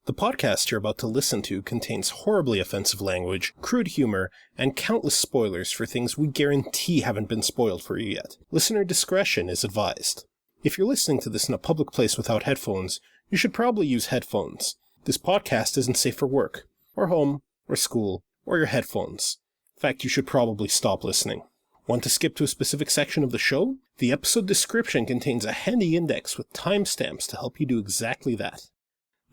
The podcast you're about to listen to contains horribly offensive language, crude humor, and countless spoilers for things we guarantee haven't been spoiled for you yet. Listener discretion is advised. If you're listening to this in a public place without headphones, you should probably use headphones. This podcast isn't safe for work, or home, or school, or your headphones. In fact, you should probably stop listening. Want to skip to a specific section of the show? The episode description contains a handy index with timestamps to help you do exactly that.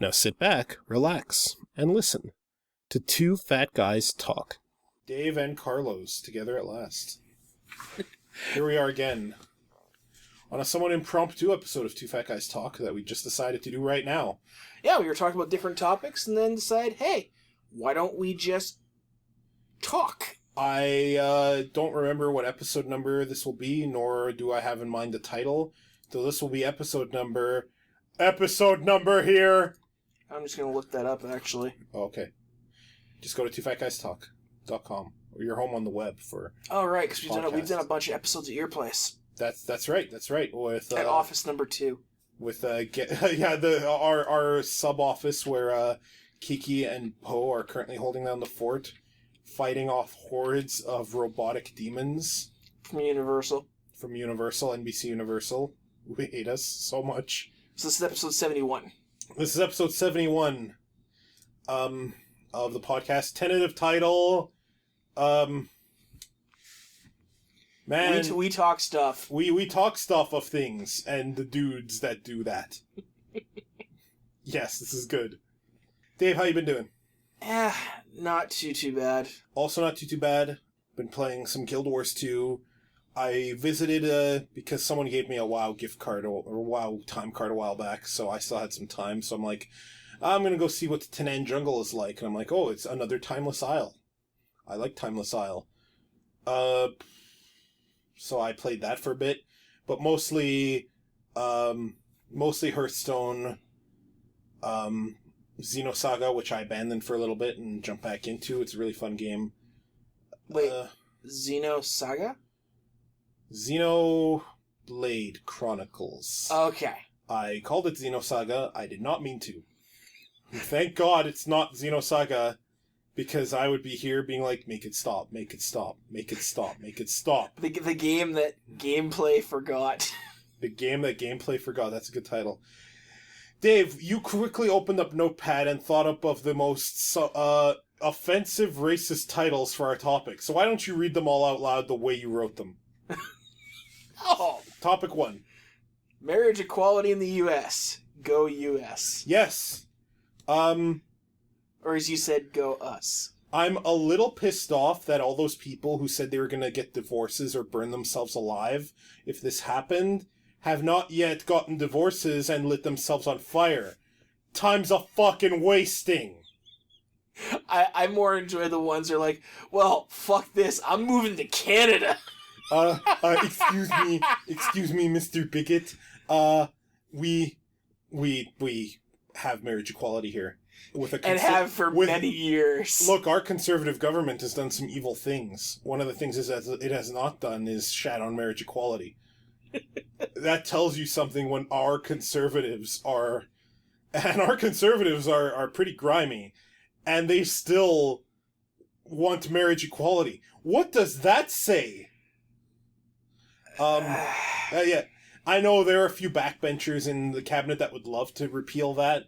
Now sit back, relax, and listen to two fat guys talk. Dave and Carlos, together at last. Here we are again, on a somewhat impromptu episode of Two Fat Guys Talk that we just decided to do right now. Yeah, we were talking about different topics and then decide, hey, why don't we just talk? I don't remember what episode number this will be, nor do I have in mind the title. So this will be episode number here! I'm just going to look that up, actually. Oh, okay. Just go to twofatguystalk.com, or you're home on the web for Oh, right, because we've done a bunch of episodes at your place. That's right. With at office number 2. With our sub office where Kiki and Po are currently holding down the fort, fighting off hordes of robotic demons from Universal, NBC Universal. We hate us so much. So this is episode 71. This is episode 71 of the podcast. Tentative title. Man, we talk stuff. We talk stuff of things and the dudes that do that. Yes, this is good. Dave, how you been doing? Not too bad. Also not too bad. Been playing some Guild Wars 2. I visited, because someone gave me a WoW gift card, or WoW time card a while back, so I still had some time, so I'm like, I'm gonna go see what the Tanan Jungle is like, and I'm like, oh, it's another Timeless Isle. I like Timeless Isle. So I played that for a bit, but mostly Hearthstone, Xenosaga, which I abandoned for a little bit and jumped back into. It's a really fun game. Wait, Xenosaga? Xenoblade Chronicles. Okay. I called it Xenosaga. I did not mean to. Thank God it's not Xenosaga, because I would be here being like, make it stop, make it stop, make it stop, make it stop. The game that gameplay forgot. The game that gameplay forgot. That's a good title. Dave, you quickly opened up Notepad and thought up of the most offensive racist titles for our topic. So why don't you read them all out loud the way you wrote them? Oh. Topic 1. Marriage equality in the U.S. Go U.S. Yes. Or as you said, go us. I'm a little pissed off that all those people who said they were going to get divorces or burn themselves alive if this happened have not yet gotten divorces and lit themselves on fire. Time's a fucking wasting. I more enjoy the ones that are like, well, fuck this, I'm moving to Canada. Excuse me, Mr. Bigot. We have marriage equality here. And have for many years. Look, our conservative government has done some evil things. One of the things it has not done is shat on marriage equality. That tells you something when our conservatives are pretty grimy, and they still want marriage equality. What does that say? Yeah, I know there are a few backbenchers in the cabinet that would love to repeal that,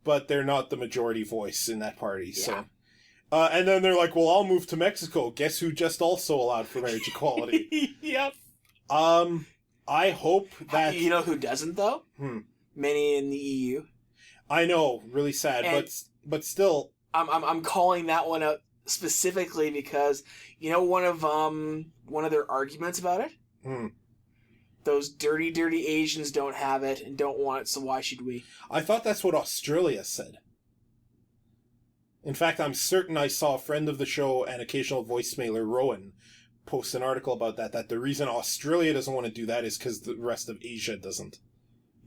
but they're not the majority voice in that party. Yeah. So, and then they're like, well, I'll move to Mexico. Guess who just also allowed for marriage equality? Yep. I hope that... You know who doesn't, though? Many in the EU. I know, really sad, but still... I'm calling that one out specifically because, you know, one of their arguments about it? Those dirty Asians don't have it and don't want it, so why should we? I thought that's what Australia said. In fact, I'm certain I saw a friend of the show and occasional voicemailer, Rowan, post an article about that the reason Australia doesn't want to do that is because the rest of Asia doesn't.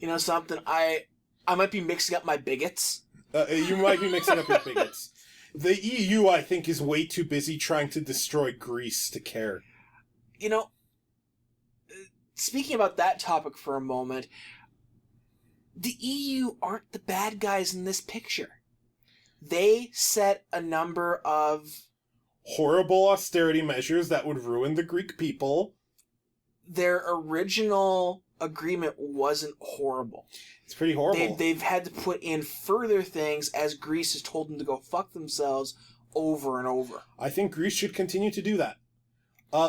You know something? I might be mixing up my bigots. You might be mixing up your bigots. The EU, I think, is way too busy trying to destroy Greece to care. You know, speaking about that topic for a moment, the EU aren't the bad guys in this picture. They set a number of horrible austerity measures that would ruin the Greek people. Their original agreement wasn't horrible. It's pretty horrible. They've had to put in further things as Greece has told them to go fuck themselves over and over. I think Greece should continue to do that.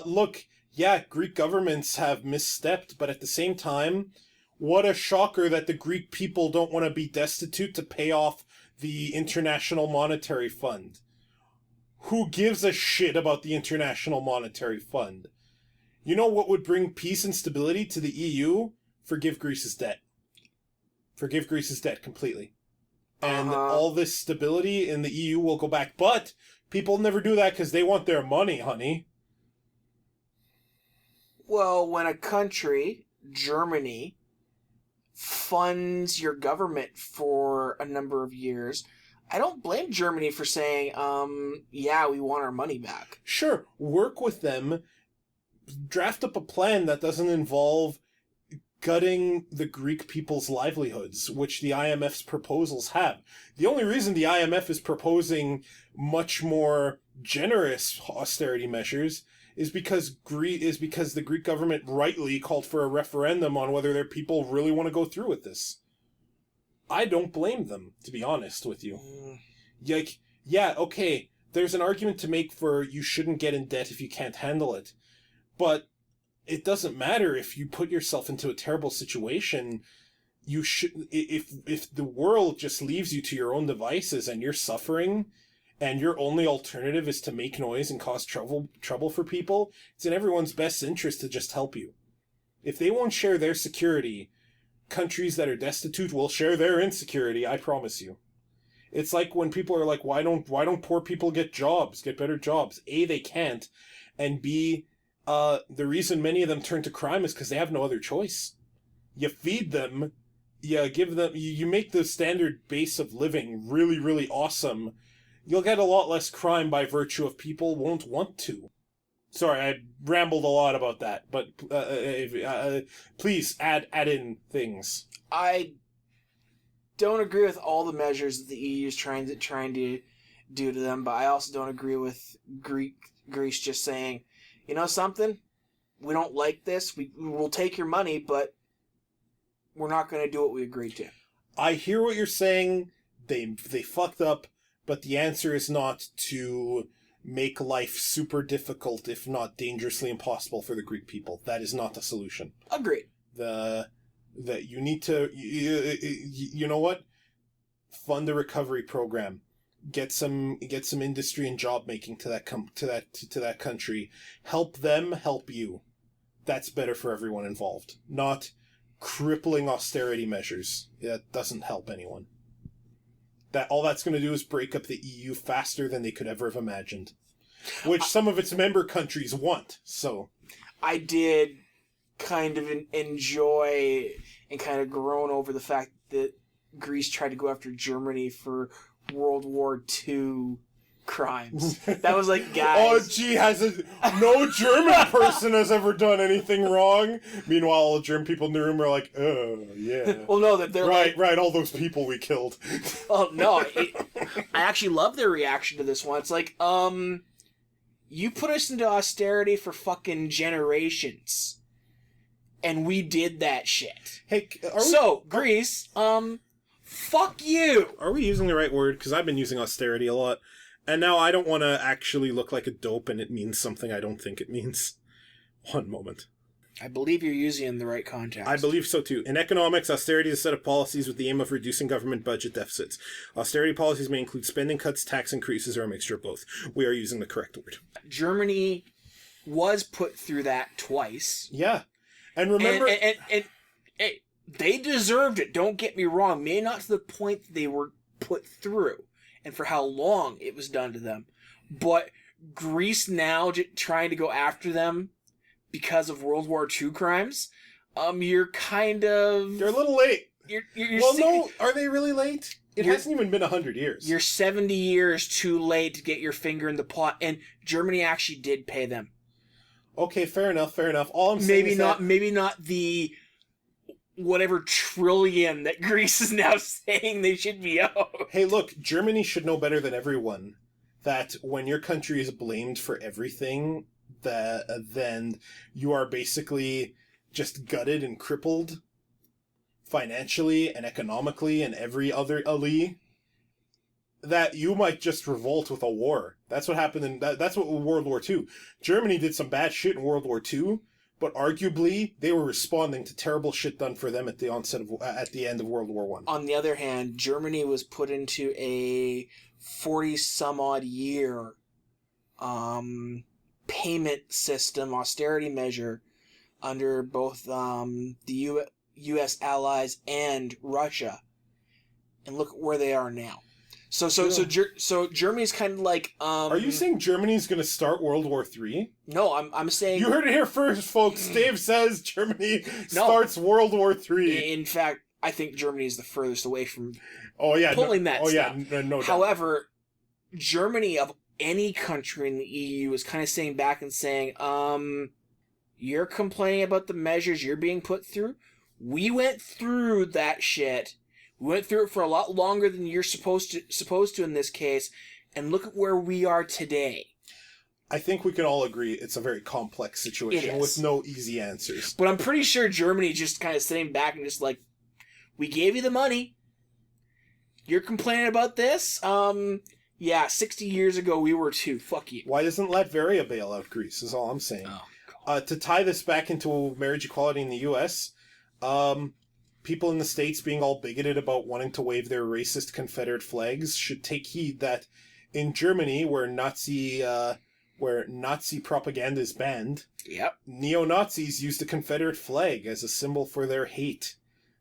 Look, yeah, Greek governments have misstepped, but at the same time, what a shocker that the Greek people don't want to be destitute to pay off the International Monetary Fund. Who gives a shit about the International Monetary Fund? You know what would bring peace and stability to the EU? Forgive Greece's debt. Forgive Greece's debt completely. And all this stability in the EU will go back. But people never do that because they want their money, honey. Well, when a country, Germany, funds your government for a number of years, I don't blame Germany for saying, yeah, we want our money back. Sure, work with them. Draft up a plan that doesn't involve gutting the Greek people's livelihoods, which the IMF's proposals have. The only reason the IMF is proposing much more generous austerity measures is because the Greek government rightly called for a referendum on whether their people really want to go through with this. I don't blame them, to be honest with you. Like, yeah, okay, there's an argument to make for you shouldn't get in debt if you can't handle it. But it doesn't matter if you put yourself into a terrible situation. You should, if the world just leaves you to your own devices and you're suffering, and your only alternative is to make noise and cause trouble for people, it's in everyone's best interest to just help you. If they won't share their security, countries that are destitute will share their insecurity, I promise you. It's like when people are like, why don't poor people get better jobs? A, they can't, and B, the reason many of them turn to crime is because they have no other choice. You feed them, you make the standard base of living really, really awesome. You'll get a lot less crime by virtue of people won't want to. Sorry, I rambled a lot about that, but please add in things. I don't agree with all the measures that the EU is trying to do to them, but I also don't agree with Greece just saying, you know something? We don't like this. We'll take your money, but we're not going to do what we agreed to. I hear what you're saying. They fucked up, but the answer is not to make life super difficult, if not dangerously impossible for the Greek people. That is not the solution. Agreed. You need to, you know what? Fund the recovery program. Get some industry and job making to that country. Help them help you. That's better for everyone involved. Not crippling austerity measures. That doesn't help anyone. All that's going to do is break up the EU faster than they could ever have imagined, which some of its member countries want. So, I did kind of enjoy and kind of groan over the fact that Greece tried to go after Germany for World War II crimes. That was like, guys. Oh, gee, no German person has ever done anything wrong. Meanwhile, all the German people in the room are like, oh, yeah. Well, no, that they're right, all those people we killed. Oh, no. I actually love their reaction to this one. It's like, you put us into austerity for fucking generations. And we did that shit. Hey, Greece, fuck you! Are we using the right word? Because I've been using austerity a lot. And now I don't want to actually look like a dope and it means something I don't think it means. One moment. I believe you're using it in the right context. I believe so too. In economics, austerity is a set of policies with the aim of reducing government budget deficits. Austerity policies may include spending cuts, tax increases, or a mixture of both. We are using the correct word. Germany was put through that twice. Yeah. And remember... And they deserved it, don't get me wrong. Maybe not to the point that they were put through and for how long it was done to them. But Greece now trying to go after them because of World War II crimes, you're kind of... You're a little late. No, are they really late? It hasn't even been 100 years. You're 70 years too late to get your finger in the pot, and Germany actually did pay them. Okay, fair enough. All I'm saying is maybe not the whatever trillion that Greece is now saying they should be owed. Hey, look, Germany should know better than everyone that when your country is blamed for everything, then you are basically just gutted and crippled financially and economically and every other that you might just revolt with a war. That's what happened that's what World War II. Germany did some bad shit in World War II, but arguably they were responding to terrible shit done for them at the end of World War I. On the other hand, Germany was put into a 40-some-odd year payment system, austerity measure, under both the U.S. allies and Russia. And look where they are now. So Germany's kind of like... Are you saying Germany's going to start World War III? No, I'm saying... You heard it here first, folks. Dave says Germany starts World War III. In fact, I think Germany is the furthest away from pulling that stuff. No doubt. However, Germany, of any country in the EU, is kind of sitting back and saying, you're complaining about the measures you're being put through? We went through that shit. We went through it for a lot longer than you're supposed to in this case, and look at where we are today. I think we can all agree it's a very complex situation with no easy answers. But I'm pretty sure Germany just kind of sitting back and just like, we gave you the money. You're complaining about this? 60 years ago we were too. Fuck you. Why doesn't Latveria bail out Greece is all I'm saying. To tie this back into marriage equality in the U.S., people in the States being all bigoted about wanting to wave their racist Confederate flags should take heed that in Germany, where Nazi propaganda is banned, neo-Nazis use the Confederate flag as a symbol for their hate.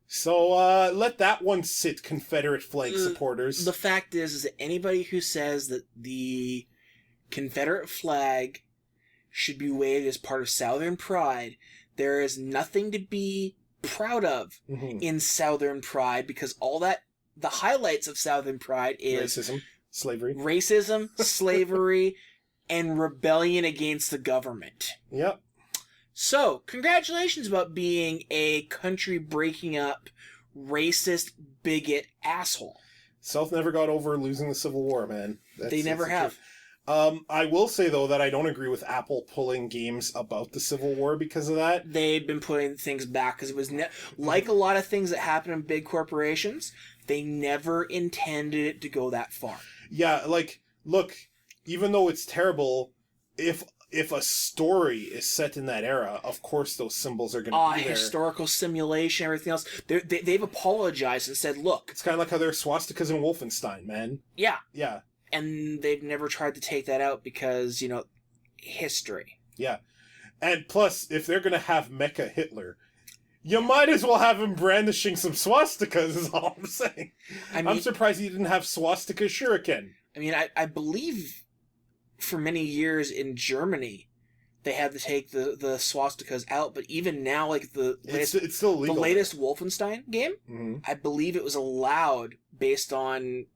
So let that one sit, Confederate flag supporters. The fact is that anybody who says that the Confederate flag should be waved as part of Southern pride, there is nothing to be proud of in Southern pride, because all that the highlights of Southern pride is racism, slavery, and rebellion against the government. Yep. So, congratulations about being a country breaking up racist bigot asshole. South never got over losing the Civil War, man. They never have. I will say, though, that I don't agree with Apple pulling games about the Civil War because of that. They've been putting things back because it was like a lot of things that happen in big corporations, they never intended it to go that far. Yeah, like, look, even though it's terrible, if a story is set in that era, of course those symbols are going to be there. Historical simulation, everything else. They've apologized and said, look... It's kind of like how there are swastikas in Wolfenstein, man. Yeah. Yeah. And they've never tried to take that out because, history. Yeah. And plus, if they're going to have Mecha Hitler, you might as well have him brandishing some swastikas, is all I'm saying. I'm surprised he didn't have swastika shuriken. I mean, I believe for many years in Germany, they had to take the swastikas out, but even now, like it's still illegal. The latest Wolfenstein game, I believe it was allowed based on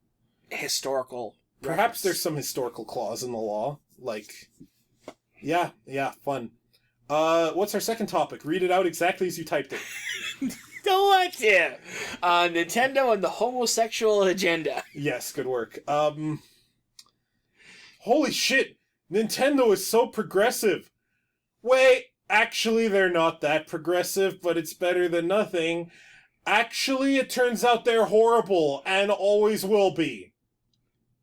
historical Perhaps there's some historical clause in the law. Like, yeah, fun. What's our second topic? Read it out exactly as you typed it. Don't want to. Nintendo and the homosexual agenda. Yes, good work. Holy shit! Nintendo is so progressive. Wait, actually they're not that progressive, but it's better than nothing. Actually, it turns out they're horrible, and always will be.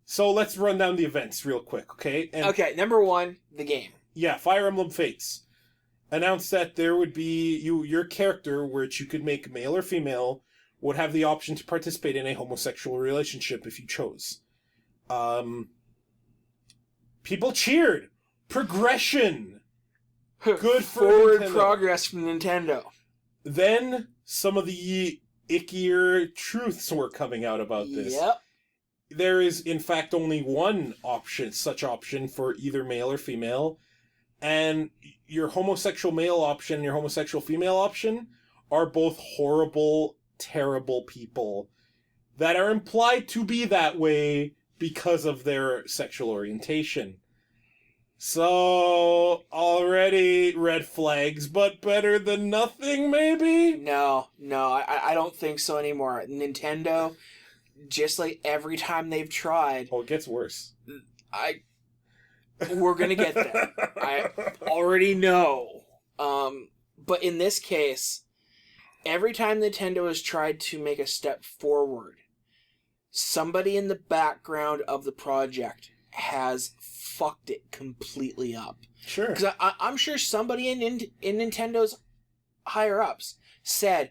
So let's run down the events real quick, okay? Okay, number one, the game. Yeah, Fire Emblem Fates announced that there would be your character, which you could make male or female, would have the option to participate in a homosexual relationship if you chose. People cheered. Progression. Good for forward Nintendo. Progress from Nintendo. Then some of the ickier truths were coming out about this. Yep. There is, in fact, only one such option for either male or female, and your homosexual male option and your homosexual female option are both horrible, terrible people that are implied to be that way because of their sexual orientation. So, already red flags, but better than nothing, maybe? No, I don't think so anymore. Nintendo, just like every time they've tried, Oh, it gets worse. we're gonna get there. I already know. But in this case, every time Nintendo has tried to make a step forward, somebody in the background of the project has fucked it completely up. Sure. Because I'm sure somebody in Nintendo's higher-ups said,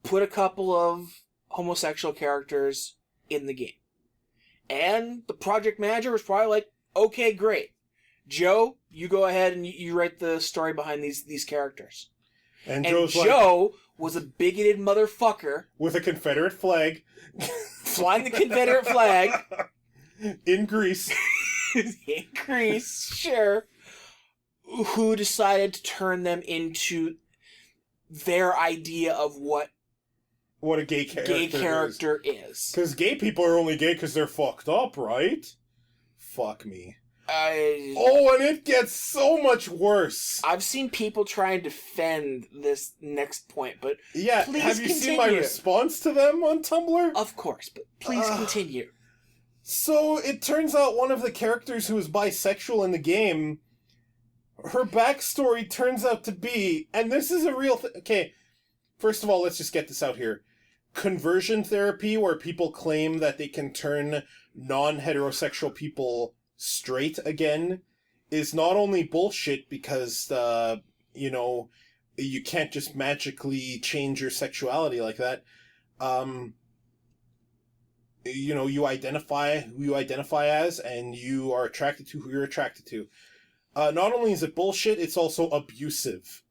put a couple of homosexual characters in the game. And the project manager was probably like, okay, great. Joe, you go ahead and you write the story behind these characters. And Joe was a bigoted motherfucker. With a Confederate flag. Flying the Confederate flag. In Greece. In Greece, sure. Who decided to turn them into their idea of what a gay character is. Because gay people are only gay because they're fucked up, right? Fuck me. And it gets so much worse. I've seen people try and defend this next point, but yeah, please have you continue. seen my response to them on Tumblr? Of course, but please continue. So it turns out one of the characters who is bisexual in the game, her backstory turns out to be, and this is a real thing. Okay, first of all, let's just get this out here. Conversion therapy, where people claim that they can turn non-heterosexual people straight again, is not only bullshit because, you can't just magically change your sexuality like that. You identify who you identify as, and you are attracted to who you're attracted to. Not only is it bullshit, it's also abusive.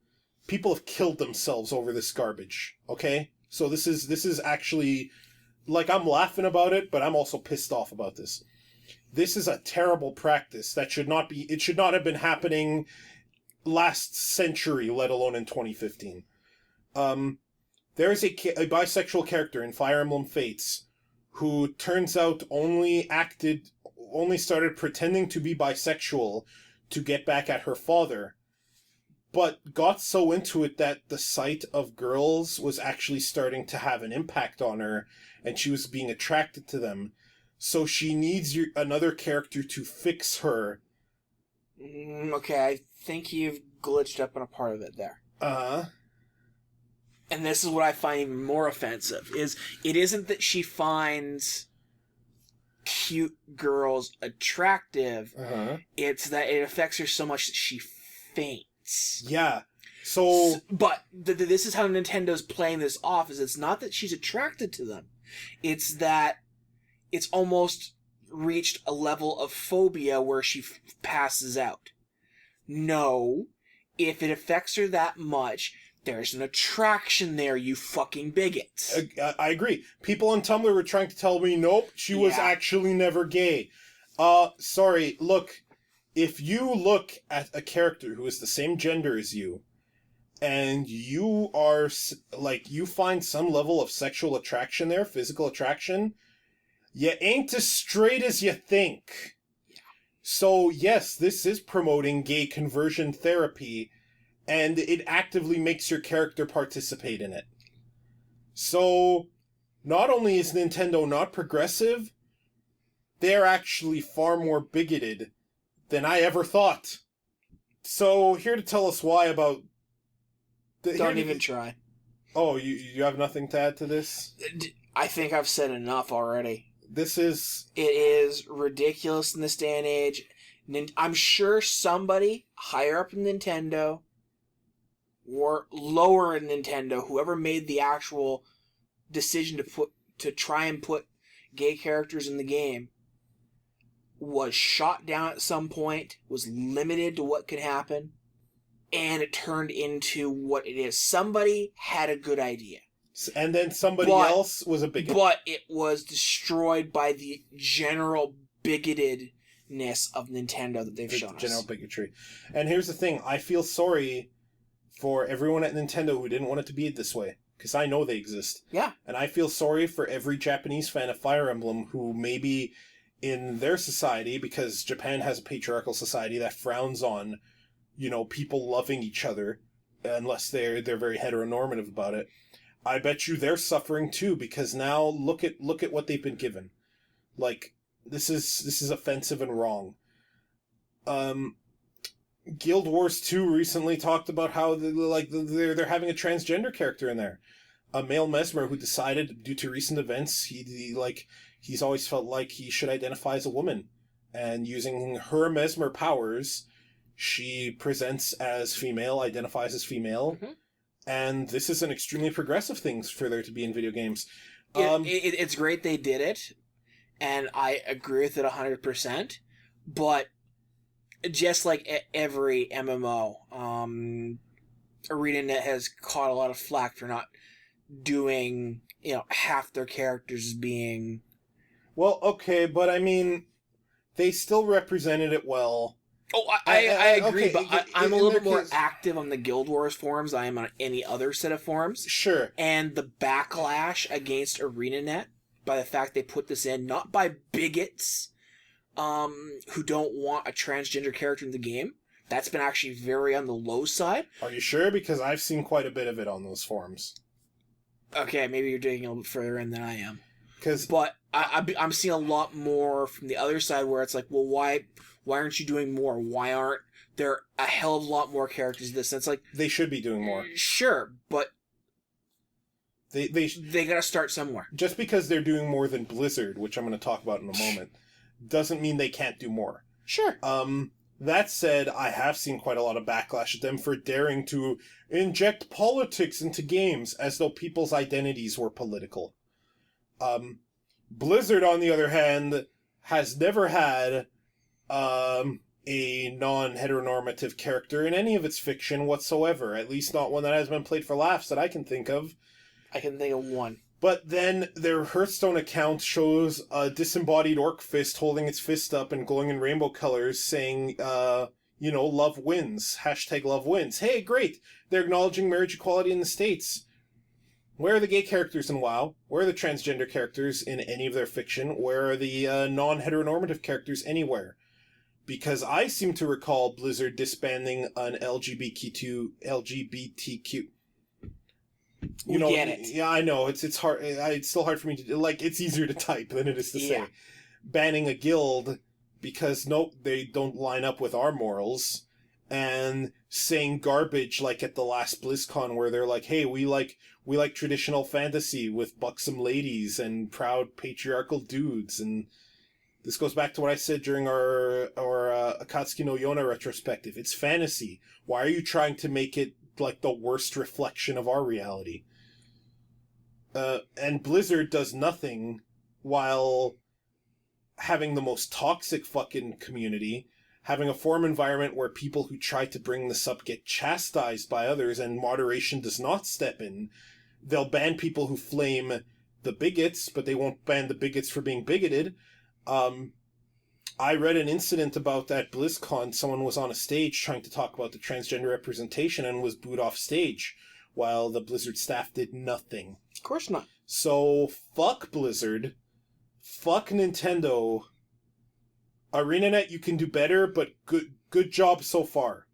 People have killed themselves over this garbage, okay? So this is actually, like, I'm laughing about it, but I'm also pissed off about this. This is a terrible practice that should not have been happening last century, let alone in 2015. There is a bisexual character in Fire Emblem Fates who turns out only started pretending to be bisexual to get back at her father, but got so into it that the sight of girls was actually starting to have an impact on her, and she was being attracted to them. So she needs another character to fix her. Okay, I think you've glitched up on a part of it there. And this is what I find even more offensive, is it isn't that she finds cute girls attractive, it's that it affects her so much that she faints. Yeah. So... But this is how Nintendo's playing this off, is it's not that she's attracted to them. It's that it's almost reached a level of phobia where she passes out. No, if it affects her that much, there's an attraction there, you fucking bigots. I agree. People on Tumblr were trying to tell me, nope, she was actually never gay. Sorry, look, if you look at a character who is the same gender as you, and you are, you find some level of sexual attraction there, physical attraction, you ain't as straight as you think. So, yes, this is promoting gay conversion therapy, and it actively makes your character participate in it. So, not only is Nintendo not progressive, they're actually far more bigoted than I ever thought. So, here to tell us why about... Don't even try. Oh, you have nothing to add to this? I think I've said enough already. It is ridiculous in this day and age. I'm sure somebody higher up in Nintendo or lower in Nintendo, whoever made the actual decision to try and put gay characters in the game, was shot down at some point, was limited to what could happen, and it turned into what it is. Somebody had a good idea. And then somebody else was a bigot. But it was destroyed by the general bigotedness of Nintendo that they've shown us. General bigotry. And here's the thing. I feel sorry for everyone at Nintendo who didn't want it to be this way. Because I know they exist. Yeah. And I feel sorry for every Japanese fan of Fire Emblem who maybe in their society, because Japan has a patriarchal society that frowns on, people loving each other, unless they're very heteronormative about it. I bet you they're suffering too, because now look at what they've been given. Like, this is offensive and wrong. Guild Wars 2 recently talked about how they're having a transgender character in there. A male mesmer who decided, due to recent events, he's always felt like he should identify as a woman. And using her mesmer powers, she presents as female, identifies as female. Mm-hmm. And this is an extremely progressive thing for there to be in video games. It's great they did it, and I agree with it 100%, but just like every MMO, ArenaNet has caught a lot of flack for not doing, half their characters being... Well, okay, but I mean, they still represented it well. Oh, I agree, okay, but I'm a little bit more active on the Guild Wars forums than I am on any other set of forums. Sure. And the backlash against ArenaNet by the fact they put this in, not by bigots who don't want a transgender character in the game. That's been actually very on the low side. Are you sure? Because I've seen quite a bit of it on those forums. Okay, maybe you're digging a little bit further in than I am. But I'm seeing a lot more from the other side where it's like, well, why aren't you doing more? Why aren't there a hell of a lot more characters in this? And it's like... They should be doing more. Sure, but... They gotta start somewhere. Just because they're doing more than Blizzard, which I'm going to talk about in a moment, doesn't mean they can't do more. Sure. That said, I have seen quite a lot of backlash at them for daring to inject politics into games as though people's identities were political. Blizzard, on the other hand, has never had a non-heteronormative character in any of its fiction whatsoever, at least not one that has been played for laughs that I can think of. I can think of one. But then their Hearthstone account shows a disembodied orc fist holding its fist up and glowing in rainbow colors saying, love wins. # love wins. Hey, great. They're acknowledging marriage equality in the States. Where are the gay characters in WoW? Where are the transgender characters in any of their fiction? Where are the non-heteronormative characters anywhere? Because I seem to recall Blizzard disbanding an LGBTQ... Get it. Yeah, I know. It's hard. It's still hard for me to... it's easier to type than it is to say. Banning a guild because, nope, they don't line up with our morals. And saying garbage like at the last BlizzCon where they're like, hey, we like traditional fantasy with buxom ladies and proud patriarchal dudes. And this goes back to what I said during our Akatsuki no Yona retrospective. It's fantasy. Why are you trying to make it like the worst reflection of our reality? And Blizzard does nothing while having the most toxic fucking community, having a forum environment where people who try to bring this up get chastised by others and moderation does not step in. They'll ban people who flame the bigots, but they won't ban the bigots for being bigoted. I read an incident about that BlizzCon. Someone was on a stage trying to talk about the transgender representation and was booed off stage while the Blizzard staff did nothing. Of course not. So, fuck Blizzard. Fuck Nintendo. ArenaNet, you can do better, but good job so far.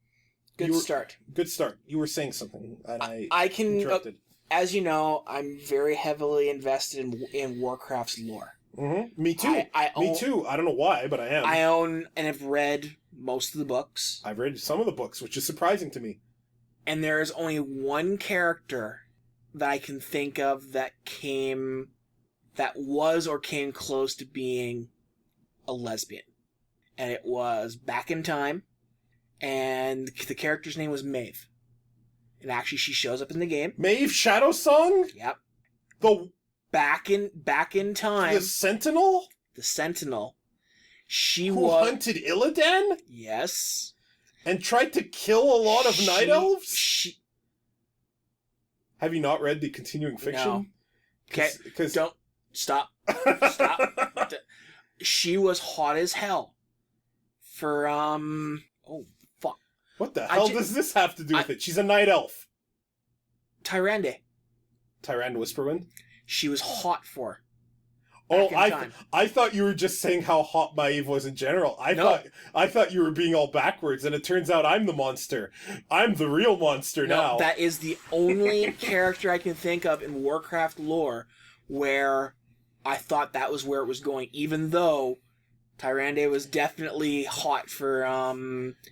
Good start. Good start. You were saying something, and I can interrupted. As you know, I'm very heavily invested in Warcraft's lore. Mm-hmm. Me too. Me too. I don't know why, but I am. I own and have read most of the books. I've read some of the books, which is surprising to me. And there is only one character that I can think of that was or came close to being a lesbian. And it was back in time, and the character's name was Meowth. And actually, she shows up in the game. Meowth Shadow Song? Yep. Back in time. The Sentinel? The Sentinel. Who hunted Illidan? Yes. And tried to kill a lot of night elves? Have you not read the continuing fiction? No. Okay, don't. Stop. Stop. She was hot as hell. For, oh, fuck. What the hell does this have to do with it? She's a night elf. Tyrande. Tyrande Whisperwind? She was hot for. Oh, back in time. I thought you were just saying how hot Maeve was in general. I thought you were being all backwards, and it turns out I'm the monster. I'm the real monster now. That is the only character I can think of in Warcraft lore where I thought that was where it was going, even though Tyrande was definitely hot for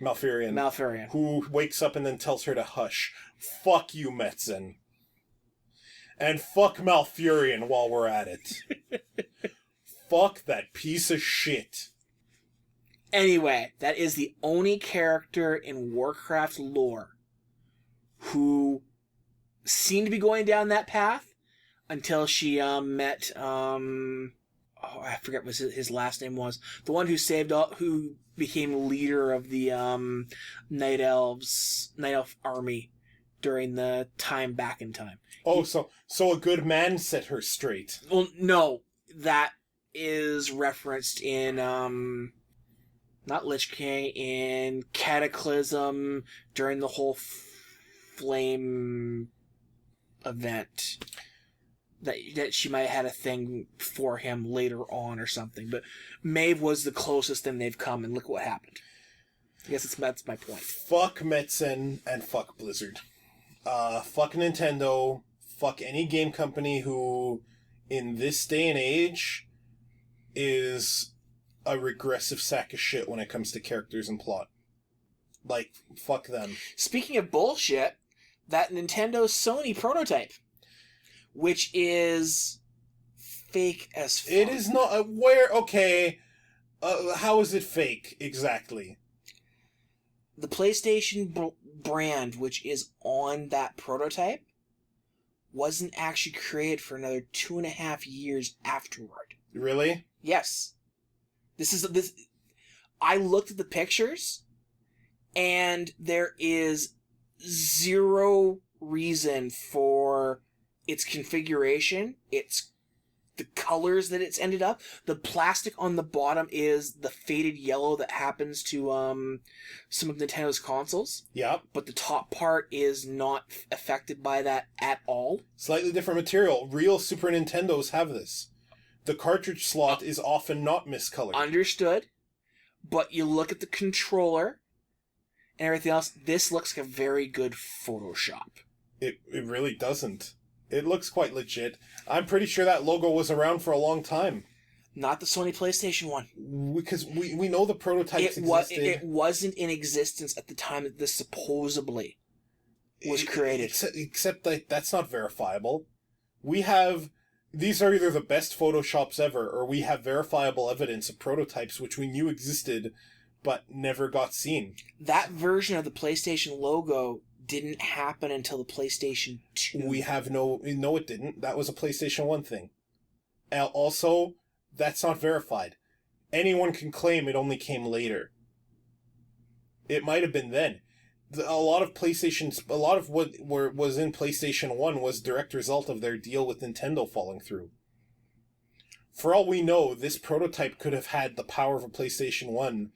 Malfurion. Who wakes up and then tells her to hush. Fuck you, Metzen. And fuck Malfurion while we're at it. Fuck that piece of shit. Anyway, that is the only character in Warcraft lore who seemed to be going down that path until she met I forget what his last name was. The one who became leader of the Night Elf army during the time back in time. Oh, so a good man set her straight. Well, no, that is referenced in not Lich King, in Cataclysm during the whole flame event. That she might have had a thing for him later on or something. But Maeve was the closest thing they've come, and look what happened. I guess that's my point. Fuck Metzen and fuck Blizzard. Fuck Nintendo. Fuck any game company who, in this day and age, is a regressive sack of shit when it comes to characters and plot. Like, fuck them. Speaking of bullshit, that Nintendo Sony prototype, which is fake as fuck. It is not... how is it fake, exactly? The PlayStation brand, which is on that prototype, wasn't actually created for another 2.5 years afterward. Really? Yes. I looked at the pictures, and there is zero reason for its configuration, the colors that it's ended up. The plastic on the bottom is the faded yellow that happens to some of Nintendo's consoles. Yep. But the top part is not affected by that at all. Slightly different material. Real Super Nintendos have this. The cartridge slot is often not miscolored. Understood. But you look at the controller and everything else, this looks like a very good Photoshop. It really doesn't. It looks quite legit. I'm pretty sure that logo was around for a long time. Not the Sony PlayStation one. Because we know the prototypes existed. It wasn't in existence at the time that this supposedly was created. Except that's not verifiable. We have... These are either the best Photoshops ever, or we have verifiable evidence of prototypes which we knew existed, but never got seen. That version of the PlayStation logo didn't happen until the PlayStation 2. We have no, it didn't. That was a PlayStation 1 thing. Also, that's not verified. Anyone can claim it only came later. It might have been then. A lot of what was in PlayStation 1 was direct result of their deal with Nintendo falling through. For all we know, this prototype could have had the power of a PlayStation 1,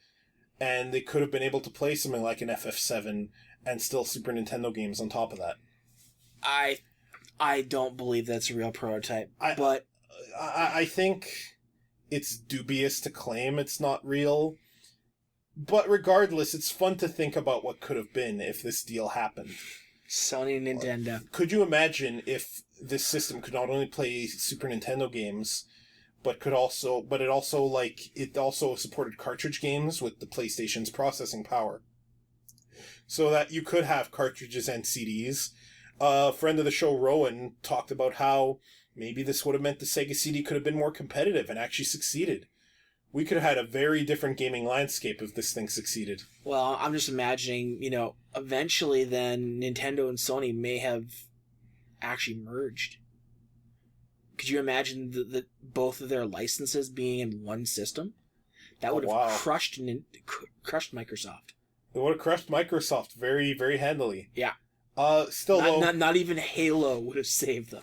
and they could have been able to play something like an FF7 and still Super Nintendo games on top of that. I don't believe that's a real prototype, but I think it's dubious to claim it's not real. But regardless, it's fun to think about what could have been if this deal happened. Sony and Nintendo. Could you imagine if this system could not only play Super Nintendo games, but it also supported cartridge games with the PlayStation's processing power? So that you could have cartridges and CDs. A friend of the show, Rowan, talked about how maybe this would have meant the Sega CD could have been more competitive and actually succeeded. We could have had a very different gaming landscape if this thing succeeded. Well, I'm just imagining, eventually then Nintendo and Sony may have actually merged. Could you imagine the both of their licenses being in one system? That would have crushed Microsoft. It would have crushed Microsoft very, very handily. Yeah. Not even Halo would have saved them.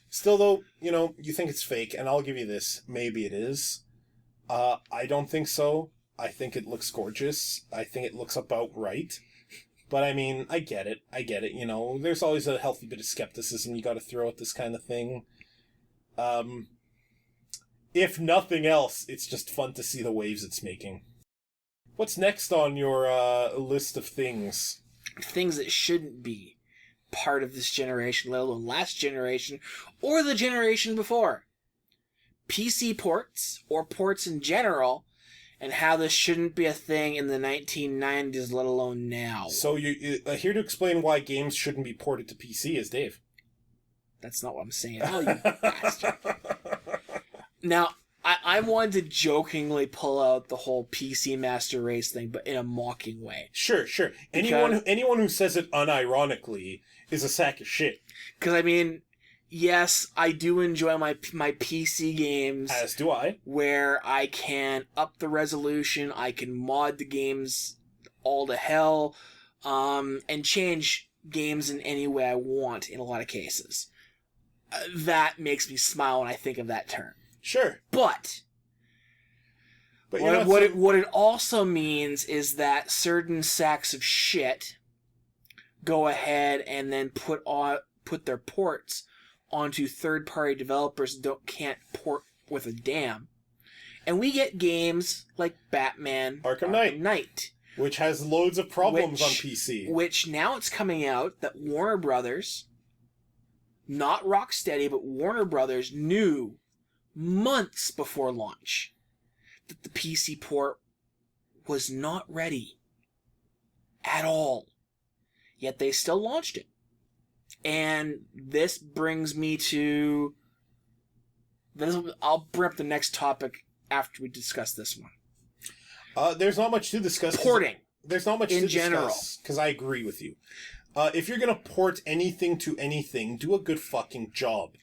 Still, though, you think it's fake, and I'll give you this. Maybe it is. I don't think so. I think it looks gorgeous. I think it looks about right. But, I mean, I get it. There's always a healthy bit of skepticism you gotta throw at this kind of thing. If nothing else, it's just fun to see the waves it's making. What's next on your list of things? Things that shouldn't be part of this generation, let alone last generation, or the generation before. PC ports, or ports in general, and how this shouldn't be a thing in the 1990s, let alone now. So you here to explain why games shouldn't be ported to PC is Dave. That's not what I'm saying. Oh, you bastard. Now, I wanted to jokingly pull out the whole PC Master Race thing, but in a mocking way. Sure. Anyone who says it unironically is a sack of shit. Because, I mean, yes, I do enjoy my PC games. As do I. Where I can up the resolution, I can mod the games all to hell, and change games in any way I want in a lot of cases. That makes me smile when I think of that term. Sure. But what it also means is that certain sacks of shit go ahead and then put their ports onto third-party developers that can't port with a damn. And we get games like Batman Arkham Knight. Which has loads of problems on PC. Which now it's coming out that Warner Brothers, not Rocksteady, but Warner Brothers knew months before launch that the PC port was not ready at all. Yet they still launched it. And this brings me to... I'll bring up the next topic after we discuss this one. There's not much to discuss. Porting. There's not much in to general. discuss, because I agree with you. If you're going to port anything to anything, do a good fucking job.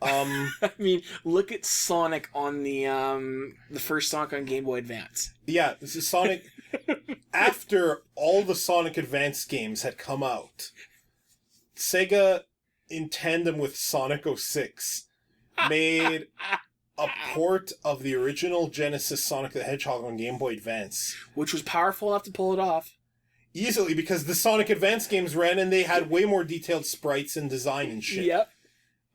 I mean, look at Sonic on the first Sonic on Game Boy Advance. Yeah, this is Sonic... After all the Sonic Advance games had come out, Sega, in tandem with Sonic 06, made a port of the original Genesis Sonic the Hedgehog on Game Boy Advance. Which was powerful enough to pull it off. Easily, because the Sonic Advance games ran and they had way more detailed sprites and design and shit. Yep.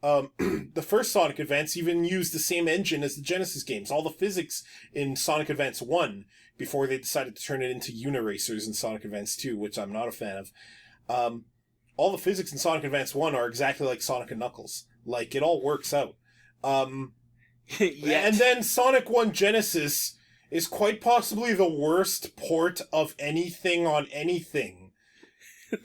The first Sonic Advance even used the same engine as the Genesis games. All the physics in Sonic Advance 1, before they decided to turn it into Uniracers in Sonic Advance 2, which I'm not a fan of. All the physics in Sonic Advance 1 are exactly like Sonic and Knuckles. Like, it all works out. And then Sonic 1 Genesis is quite possibly the worst port of anything on anything.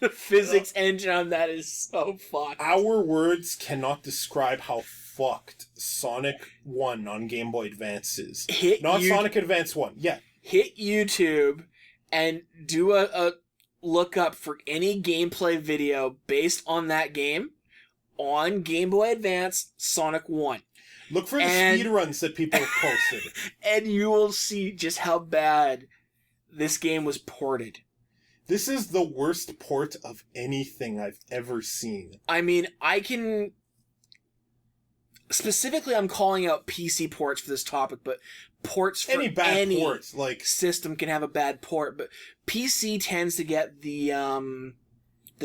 The physics engine on that is so fucked. Our words cannot describe how fucked Sonic 1 on Game Boy Advance is. Sonic Advance 1, yeah. Hit YouTube and do a look up for any gameplay video based on that game on Game Boy Advance Sonic 1. Look for the speedruns that people have posted. And you will see just how bad this game was ported. This is the worst port of anything I've ever seen. I mean, specifically, I'm calling out PC ports for this topic, but ports for any port, like system can have a bad port, but PC tends to get the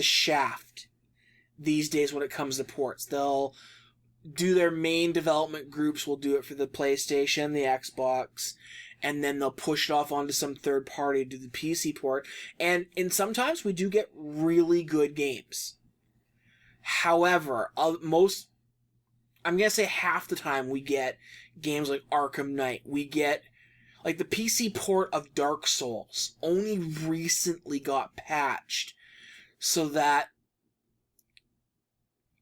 shaft these days when it comes to ports. They'll do their main development groups will do it for the PlayStation, the Xbox, and then they'll push it off onto some third party to do the PC port. And sometimes we do get really good games. However, I'm going to say half the time we get games like Arkham Knight. We get, like, the PC port of Dark Souls only recently got patched so that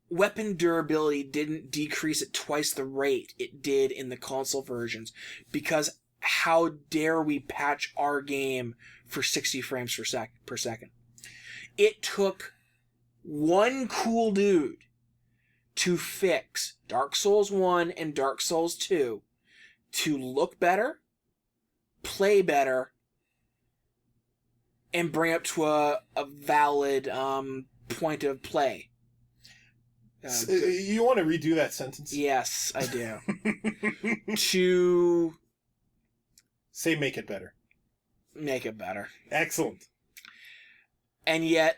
weapon durability didn't decrease at twice the rate it did in the console versions, because how dare we patch our game for 60 frames per second? It took one cool dude to fix Dark Souls 1 and Dark Souls 2 to look better, play better, and bring up to a valid point of play. You want to redo that sentence? Yes, I do. To say make it better. Make it better. Excellent. And yet,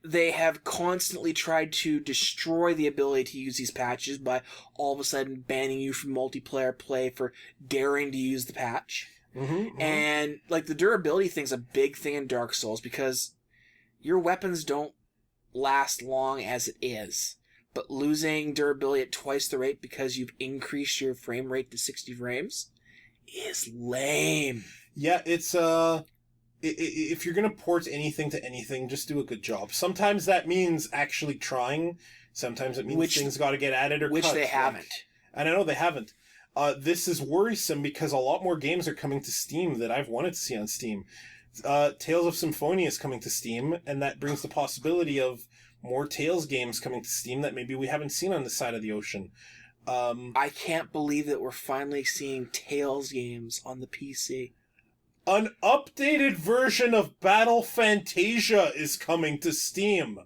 they have constantly tried to destroy the ability to use these patches by all of a sudden banning you from multiplayer play for daring to use the patch. And, like, the durability thing's a big thing in Dark Souls because your weapons don't last long as it is. But losing durability at twice the rate because you've increased your frame rate to 60 frames is lame. Yeah, it's, if you're going to port anything to anything, just do a good job. Sometimes that means actually trying. Sometimes it means things got to get added or cut. Which they haven't. And I know they haven't. This is worrisome because a lot more games are coming to Steam that I've wanted to see on Steam. Tales of Symphonia is coming to Steam, and that brings the possibility of more Tales games coming to Steam that maybe we haven't seen on this side of the ocean. I can't believe that we're finally seeing Tales games on the PC. An updated version of Battle Fantasia is coming to Steam.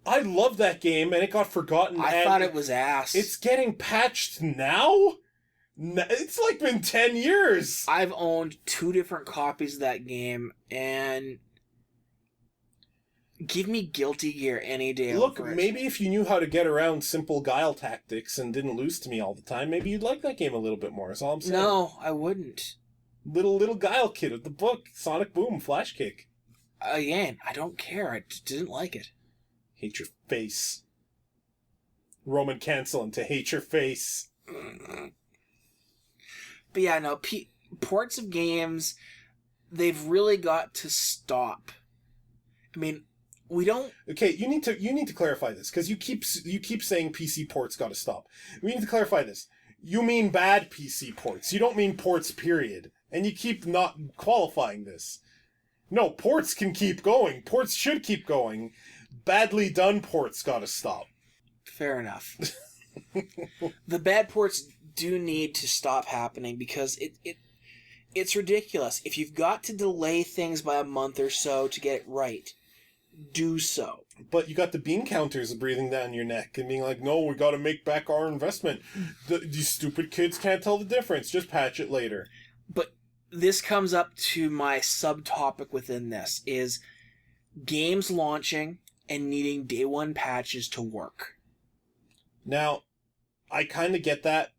I love that game, and it got forgotten. I thought it was ass. It's getting patched now? It's like been 10 years. I've owned 2 different copies of that game, and give me Guilty Gear any day. Look, maybe if you knew how to get around simple guile tactics and didn't lose to me all the time, maybe you'd like that game a little bit more, is all I'm saying. No, I wouldn't. Little guile kid of the book, Sonic Boom, Flash Kick. Again, I don't care. I just didn't like it. Hate your face. Roman canceling to hate your face. But yeah, no, ports of games, they've really got to stop. I mean, we don't... Okay, you need to clarify this, because you keep saying PC ports gotta stop. We need to clarify this. You mean bad PC ports. You don't mean ports, period. And you keep not qualifying this. No, ports can keep going. Ports should keep going. Badly done ports gotta stop. Fair enough. The bad ports do need to stop happening because it's ridiculous. If you've got to delay things by a month or so to get it right, do so. But you got the bean counters breathing down your neck and being like, no, we gotta make back our investment. These stupid kids can't tell the difference. Just patch it later. But this comes up to my subtopic within this, is games launching and needing day one patches to work. Now, I kind of get that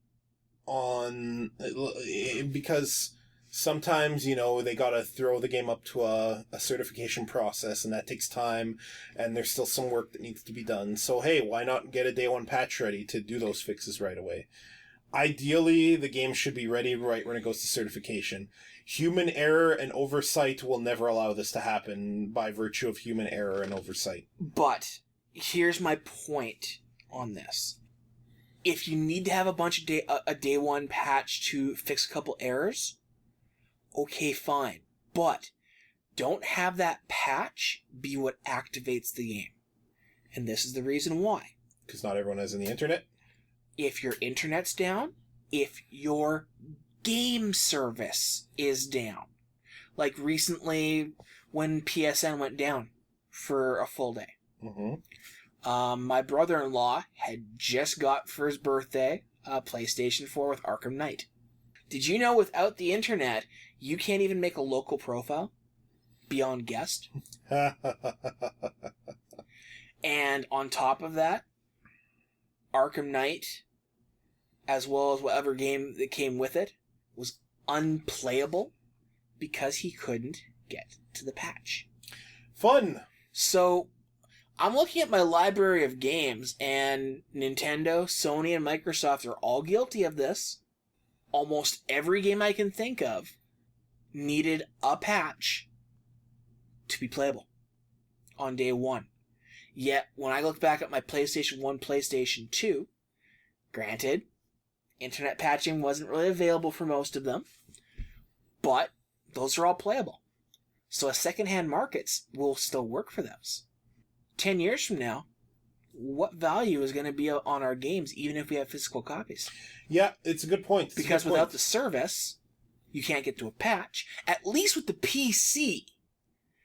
because sometimes, they gotta throw the game up to a certification process, and that takes time, and there's still some work that needs to be done. So, hey, why not get a day one patch ready to do those fixes right away? Ideally, the game should be ready right when it goes to certification. Human error and oversight will never allow this to happen by virtue of human error and oversight. But here's my point on this. If you need to have a day one patch to fix a couple errors, okay, fine. But don't have that patch be what activates the game. And this is the reason why. Because not everyone has in the internet? If your internet's down, if your game service is down. Like recently when PSN went down for a full day. Mm-hmm. My brother-in-law had just got for his birthday a PlayStation 4 with Arkham Knight. Did you know without the internet, you can't even make a local profile beyond guest? And on top of that, Arkham Knight, as well as whatever game that came with it, was unplayable because he couldn't get to the patch. Fun! So, I'm looking at my library of games, and Nintendo, Sony, and Microsoft are all guilty of this. Almost every game I can think of needed a patch to be playable on day one. Yet, when I look back at my PlayStation 1, PlayStation 2, granted, internet patching wasn't really available for most of them, but those are all playable. So secondhand markets will still work for those. 10 years from now, what value is going to be on our games, even if we have physical copies? Yeah, it's a good point. Because without the service, you can't get to a patch. At least with the PC,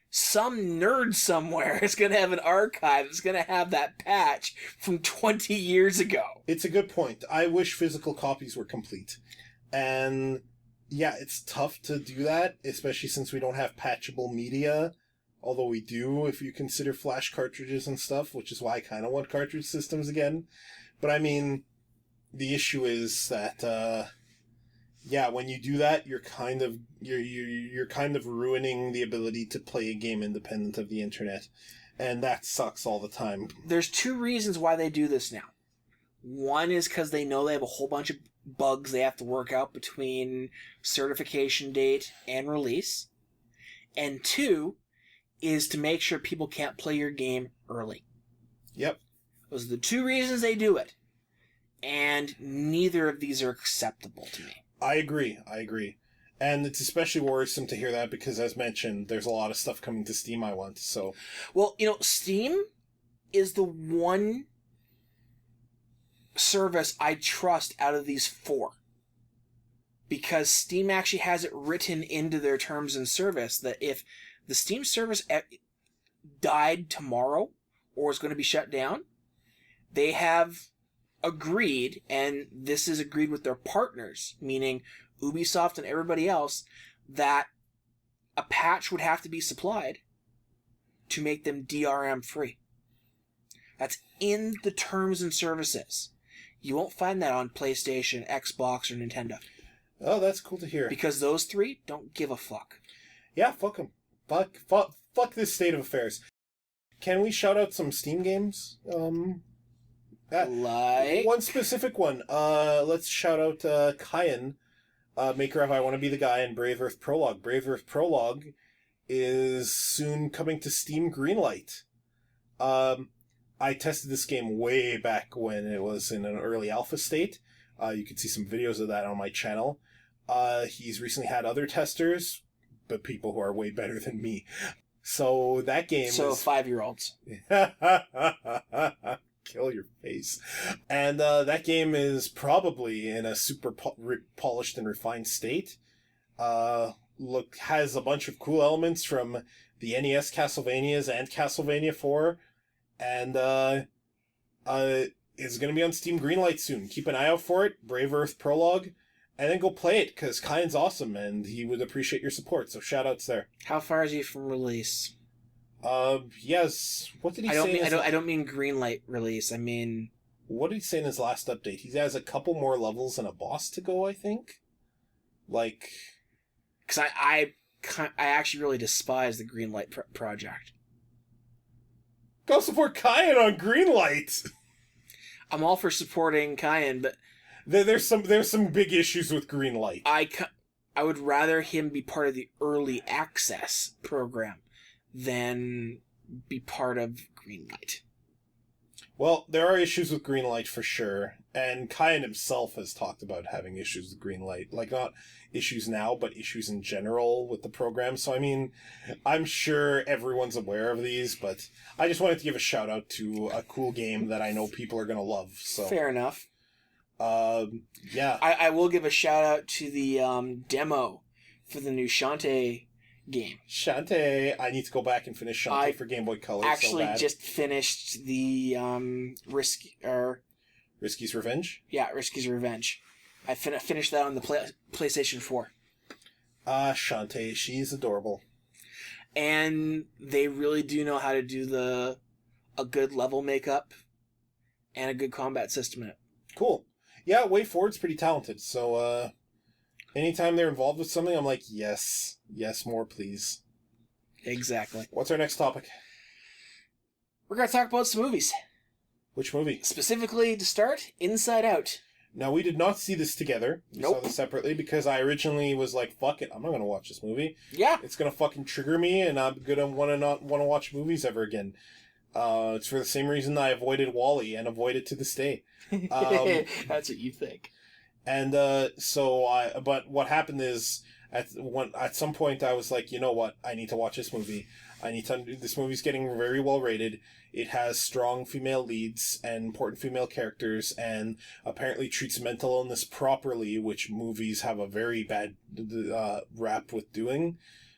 some nerd somewhere is going to have an archive that's going to have that patch from 20 years ago. It's a good point. I wish physical copies were complete. And yeah, it's tough to do that, especially since we don't have patchable media Although we do, if you consider flash cartridges and stuff, which is why I kind of want cartridge systems again. But I mean, the issue is that, when you do that, you're kind of ruining the ability to play a game independent of the internet, and that sucks all the time. There's two reasons why they do this now. One is because they know they have a whole bunch of bugs they have to work out between certification date and release, and two is to make sure people can't play your game early. Yep. Those are the two reasons they do it. And neither of these are acceptable to me. I agree. And it's especially worrisome to hear that because, as mentioned, there's a lot of stuff coming to Steam I want, so... Well, Steam is the one service I trust out of these four. Because Steam actually has it written into their terms and service that if the Steam service died tomorrow or is going to be shut down, they have agreed, and this is agreed with their partners, meaning Ubisoft and everybody else, that a patch would have to be supplied to make them DRM free. That's in the terms and services. You won't find that on PlayStation, Xbox, or Nintendo. Oh, that's cool to hear. Because those three don't give a fuck. Yeah, fuck them. Fuck this state of affairs. Can we shout out some Steam games? Like? One specific one. Let's shout out Kayin, maker of I Want to Be the Guy, and Brave Earth Prologue. Brave Earth Prologue is soon coming to Steam Greenlight. I tested this game way back when it was in an early alpha state. You can see some videos of that on my channel. He's recently had other testers, but people who are way better than me. So that game is... 5-year-olds. Kill your face. And that game is probably in a super polished and refined state. Has a bunch of cool elements from the NES Castlevanias and Castlevania 4. And it's going to be on Steam Greenlight soon. Keep an eye out for it. Brave Earth Prologue. And then go play it, because Kyan's awesome, and he would appreciate your support, so shoutouts there. How far is he from release? Yes. What did he say? I don't mean Greenlight release, I mean... What did he say in his last update? He has a couple more levels and a boss to go, I think? Like... Because I actually really despise the Greenlight project. Go support Kyan on Greenlight! I'm all for supporting Kayin, but... There's some big issues with Greenlight. I would rather him be part of the early access program than be part of Greenlight. Well, there are issues with Greenlight for sure, and Kayin himself has talked about having issues with Greenlight. Like, not issues now, but issues in general with the program. So, I mean, I'm sure everyone's aware of these, but I just wanted to give a shout out to a cool game that I know people are going to love. So fair enough. Yeah. I will give a shout out to the demo for the new Shantae game. Shantae. I need to go back and finish Shantae for Game Boy Color. Actually, just finished the Risky's Revenge? Yeah, Risky's Revenge. I finished that on the PlayStation 4. Shantae, she's adorable. And they really do know how to do a good level makeup and a good combat system in it. Cool. Yeah, WayForward's pretty talented, so anytime they're involved with something, I'm like, yes, more please. Exactly. What's our next topic? We're going to talk about some movies. Which movie? Specifically, to start, Inside Out. Now, we did not see this together. We Nope. saw this separately because I originally was like, fuck it, I'm not going to watch this movie. Yeah. It's going to fucking trigger me, and I'm going to not want to watch movies ever again. It's for the same reason I avoided WALL-E and avoid it to this day. That's what you think. And but what happened is at some point I was like, you know what? I need to watch this movie. This movie's getting very well rated. It has strong female leads and important female characters, and apparently treats mental illness properly, which movies have a very bad rap with doing.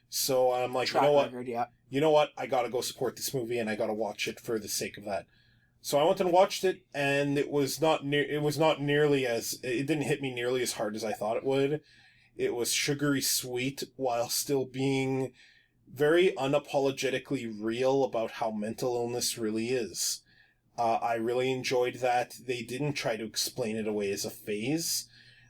So I'm like, you know what? I gotta go support this movie, and I gotta watch it for the sake of that. So I went and watched it, and it didn't hit me nearly as hard as I thought it would. It was sugary sweet while still being very unapologetically real about how mental illness really is. I really enjoyed that they didn't try to explain it away as a phase.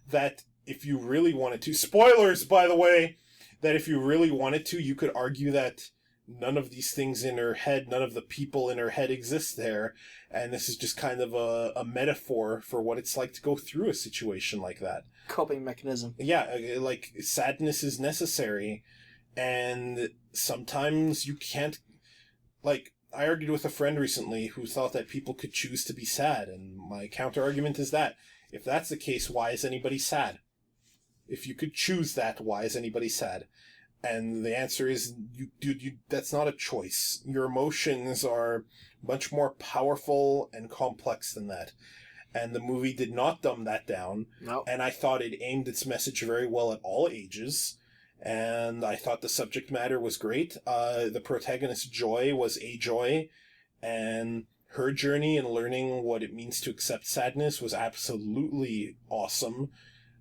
That if you really wanted to, spoilers, by the way, that if you really wanted to, you could argue that none of these things in her head, none of the people in her head exist there, and this is just kind of a metaphor for what it's like to go through a situation like that. Coping mechanism. Yeah, like, sadness is necessary, and sometimes you can't, like, I argued with a friend recently who thought that people could choose to be sad, and my counter-argument is that, if that's the case, why is anybody sad? If you could choose that, why is anybody sad? And the answer is, dude, that's not a choice. Your emotions are much more powerful and complex than that. And the movie did not dumb that down. No. And I thought it aimed its message very well at all ages. And I thought the subject matter was great. The protagonist, Joy, was a joy. And her journey in learning what it means to accept sadness was absolutely awesome.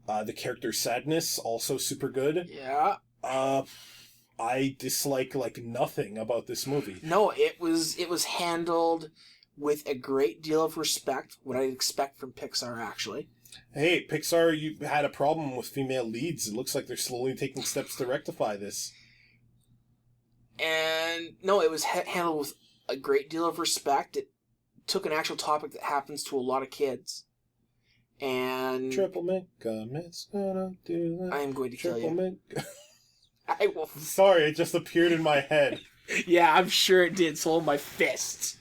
The character Sadness, also super good. Yeah. I dislike, like, nothing about this movie. No, it was handled with a great deal of respect, what I'd expect from Pixar, actually. Hey, Pixar, you had a problem with female leads. It looks like they're slowly taking steps to rectify this. And, no, it was handled with a great deal of respect. It took an actual topic that happens to a lot of kids. And... Triple Megamit's gonna do that. I am going to kill you. Mega... I will... Sorry, it just appeared in my head. Yeah, I'm sure it did. So hold my fists.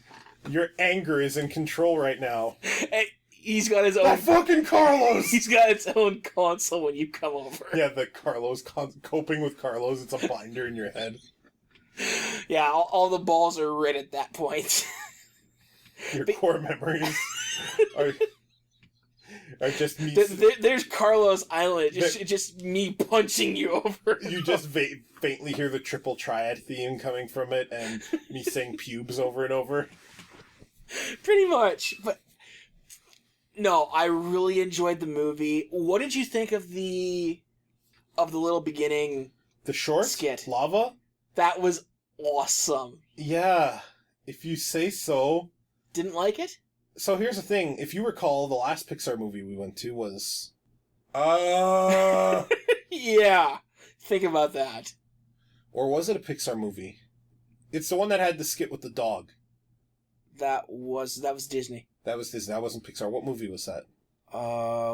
Your anger is in control right now. Hey, he's got his own... That fucking Carlos! He's got its own console when you come over. Yeah, the Carlos, coping with Carlos, it's a binder in your head. Yeah, all the balls are red at that point. Your core memories are just me... There's Carlos Island, just me punching you over. You just faintly hear the Triple Triad theme coming from it, and me saying pubes over and over. Pretty much, but no, I really enjoyed the movie. What did you think of the little beginning? The short skit, Lava? That was awesome. Yeah, if you say so. Didn't like it? So here's the thing. If you recall, the last Pixar movie we went to was... Yeah, think about that. Or was it a Pixar movie? It's the one that had the skit with the dog. That was Disney. That was Disney. That wasn't Pixar. What movie was that?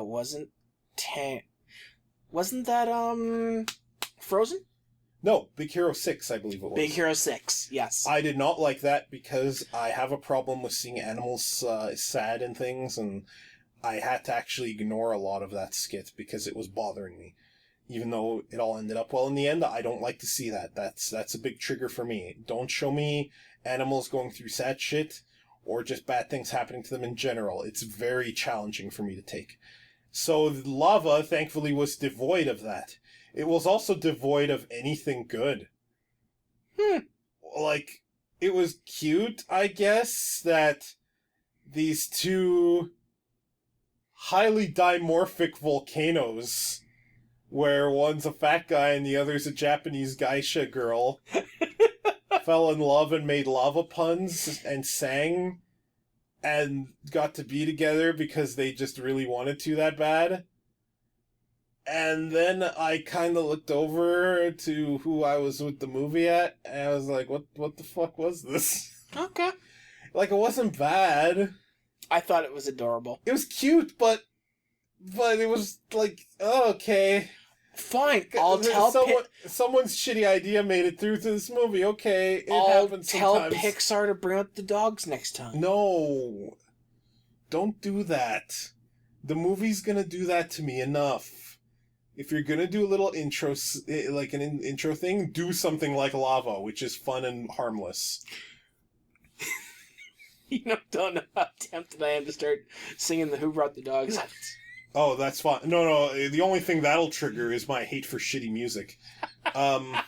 Wasn't that Frozen? No, Big Hero 6, I believe it was. Big Hero 6, yes. I did not like that because I have a problem with seeing animals sad and things, and I had to actually ignore a lot of that skit because it was bothering me. Even though it all ended up well in the end, I don't like to see that. That's a big trigger for me. Don't show me animals going through sad shit or just bad things happening to them in general. It's very challenging for me to take. So Lava, thankfully, was devoid of that. It was also devoid of anything good. Like, it was cute, I guess, that these two highly dimorphic volcanoes, where one's a fat guy and the other's a Japanese geisha girl, fell in love and made lava puns and sang and got to be together because they just really wanted to that bad. And then I kind of looked over to who I was with the movie at, and I was like, what the fuck was this? Okay. Like, it wasn't bad. I thought it was adorable. It was cute, but it was like, oh, okay. Fine, I'll tell someone's shitty idea made it through to this movie. Okay, I'll happens tell sometimes. Pixar to bring out the dogs next time. No. Don't do that. The movie's gonna do that to me enough. If you're gonna do a little intro, like an intro thing, do something like Lava, which is fun and harmless. Don't know how tempted I am to start singing the Who Brought the Dogs Out. Oh, that's fine. No, the only thing that'll trigger is my hate for shitty music. Yeah,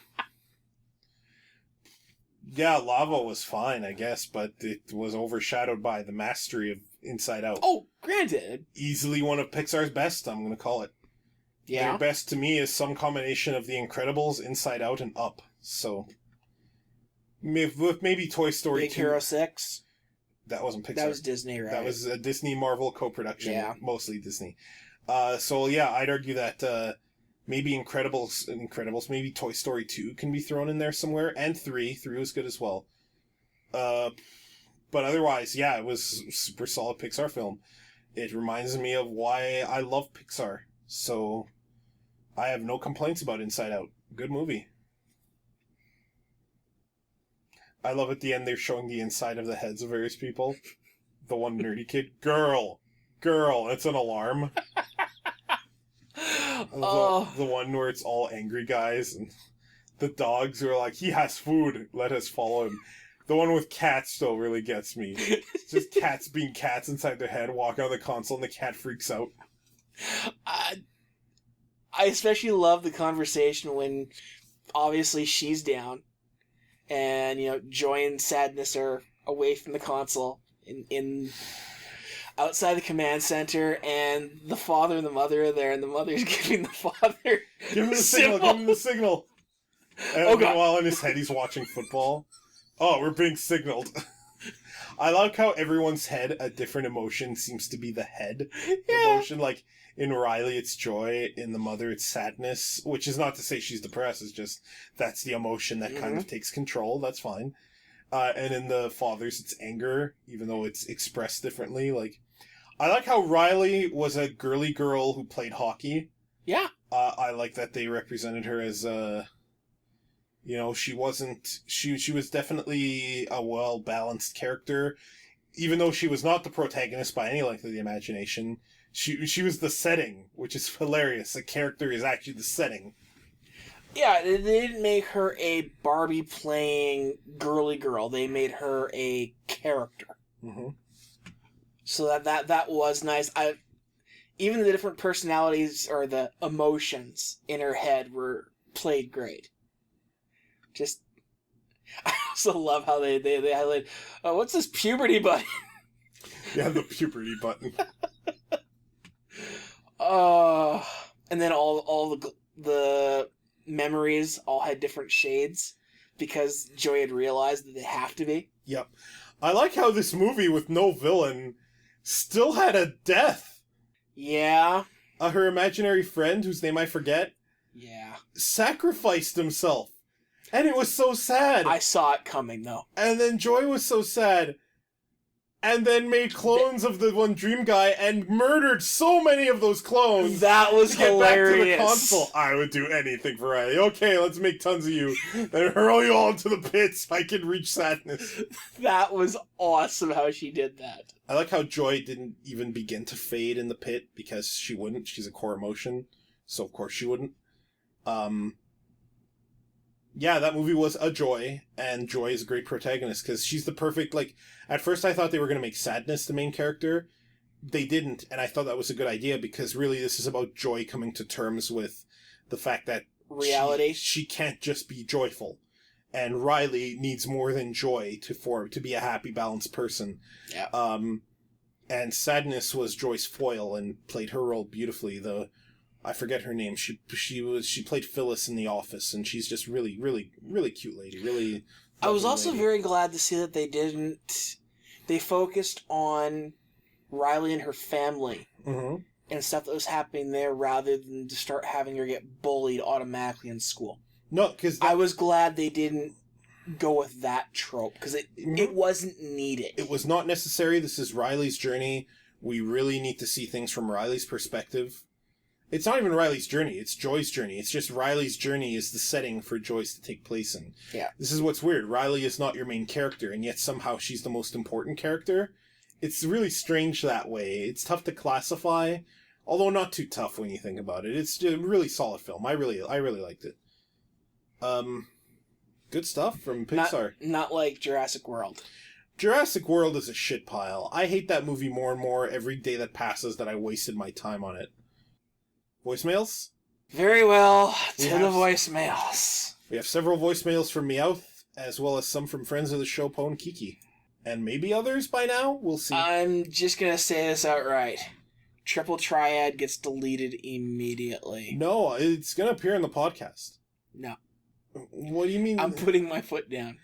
Lava was fine, I guess, but it was overshadowed by the mastery of Inside Out. Oh, granted. Easily one of Pixar's best, I'm gonna call it. Yeah. Their best to me is some combination of The Incredibles, Inside Out, and Up. So, Maybe Toy Story Big 2. Hero 6. That wasn't Pixar. That was Disney, right? That was a Disney-Marvel co-production. Yeah. Mostly Disney. So yeah, I'd argue that maybe Incredibles, maybe Toy Story 2 can be thrown in there somewhere, and 3. 3 was good as well. But otherwise, yeah, it was a super solid Pixar film. It reminds me of why I love Pixar. So I have no complaints about Inside Out. Good movie. I love at the end they're showing the inside of the heads of various people. The one nerdy kid. Girl, that's an alarm. The one where it's all angry guys and the dogs who are like, he has food, let us follow him. The one with cats still really gets me. Just cats being cats inside their head, walk out of the console and the cat freaks out. I especially love the conversation when obviously she's down and, you know, joy and sadness are away from the console in outside the command center, and the father and the mother are there, and the mother's giving the father Give him the signal, give him the signal. And meanwhile in his head he's watching football. Oh, we're being signaled. I like how everyone's head, a different emotion seems to be the head emotion. Like, in Riley, it's joy. In the mother, it's sadness. Which is not to say she's depressed. It's just, that's the emotion that kind of takes control. That's fine. And in the father's, it's anger, even though it's expressed differently. Like, I like how Riley was a girly girl who played hockey. Yeah. I like that they represented her as you know, she was definitely a well-balanced character. Even though she was not the protagonist by any length of the imagination, she was the setting, which is hilarious. The character is actually the setting. Yeah, they didn't make her a Barbie playing girly girl. They made her a character. Mm-hmm. So that was nice. Even the different personalities or the emotions in her head were played great. Just, I also love how they highlight, oh, what's this puberty button? Yeah, the puberty button. And then all the memories all had different shades because Joy had realized that they have to be. Yep. I like how this movie with no villain still had a death. Yeah. Her imaginary friend, whose name I forget, sacrificed himself. And it was so sad. I saw it coming, though. And then Joy was so sad. And then made clones of the one dream guy and murdered so many of those clones. That was hilarious. Back to the console. I would do anything for Riley. Okay, let's make tons of you. Then hurl you all into the pits. I can reach sadness. That was awesome how she did that. I like how Joy didn't even begin to fade in the pit because she wouldn't. She's a core emotion. So of course she wouldn't. Yeah, that movie was a joy, and Joy is a great protagonist, because she's the perfect, like, at first I thought they were going to make Sadness the main character. They didn't, and I thought that was a good idea, because really this is about Joy coming to terms with the fact that reality. She can't just be joyful. And Riley needs more than joy to be a happy, balanced person. Yeah. And Sadness was Joy's foil and played her role beautifully. I forget her name. She played Phyllis in The Office, and she's just really, really, really cute lady. Really. I was also lady. very glad to see that they focused on Riley and her family and stuff that was happening there, rather than to start having her get bullied automatically in school. No, because I was glad they didn't go with that trope, because it wasn't needed. It was not necessary. This is Riley's journey. We really need to see things from Riley's perspective. It's not even Riley's journey, it's Joy's journey. It's just Riley's journey is the setting for Joy's to take place in. Yeah. This is what's weird. Riley is not your main character, and yet somehow she's the most important character. It's really strange that way. It's tough to classify, although not too tough when you think about it. It's a really solid film. I really liked it. Good stuff from Pixar. Not like Jurassic World. Jurassic World is a shit pile. I hate that movie more and more every day that passes that I wasted my time on it. Voicemails? Very well, the voicemails. We have several voicemails from Meowth, as well as some from friends of the show, Po and Kiki. And maybe others by now? We'll see. I'm just gonna say this outright. Triple Triad gets deleted immediately. No, it's gonna appear in the podcast. No. What do you mean? I'm putting my foot down.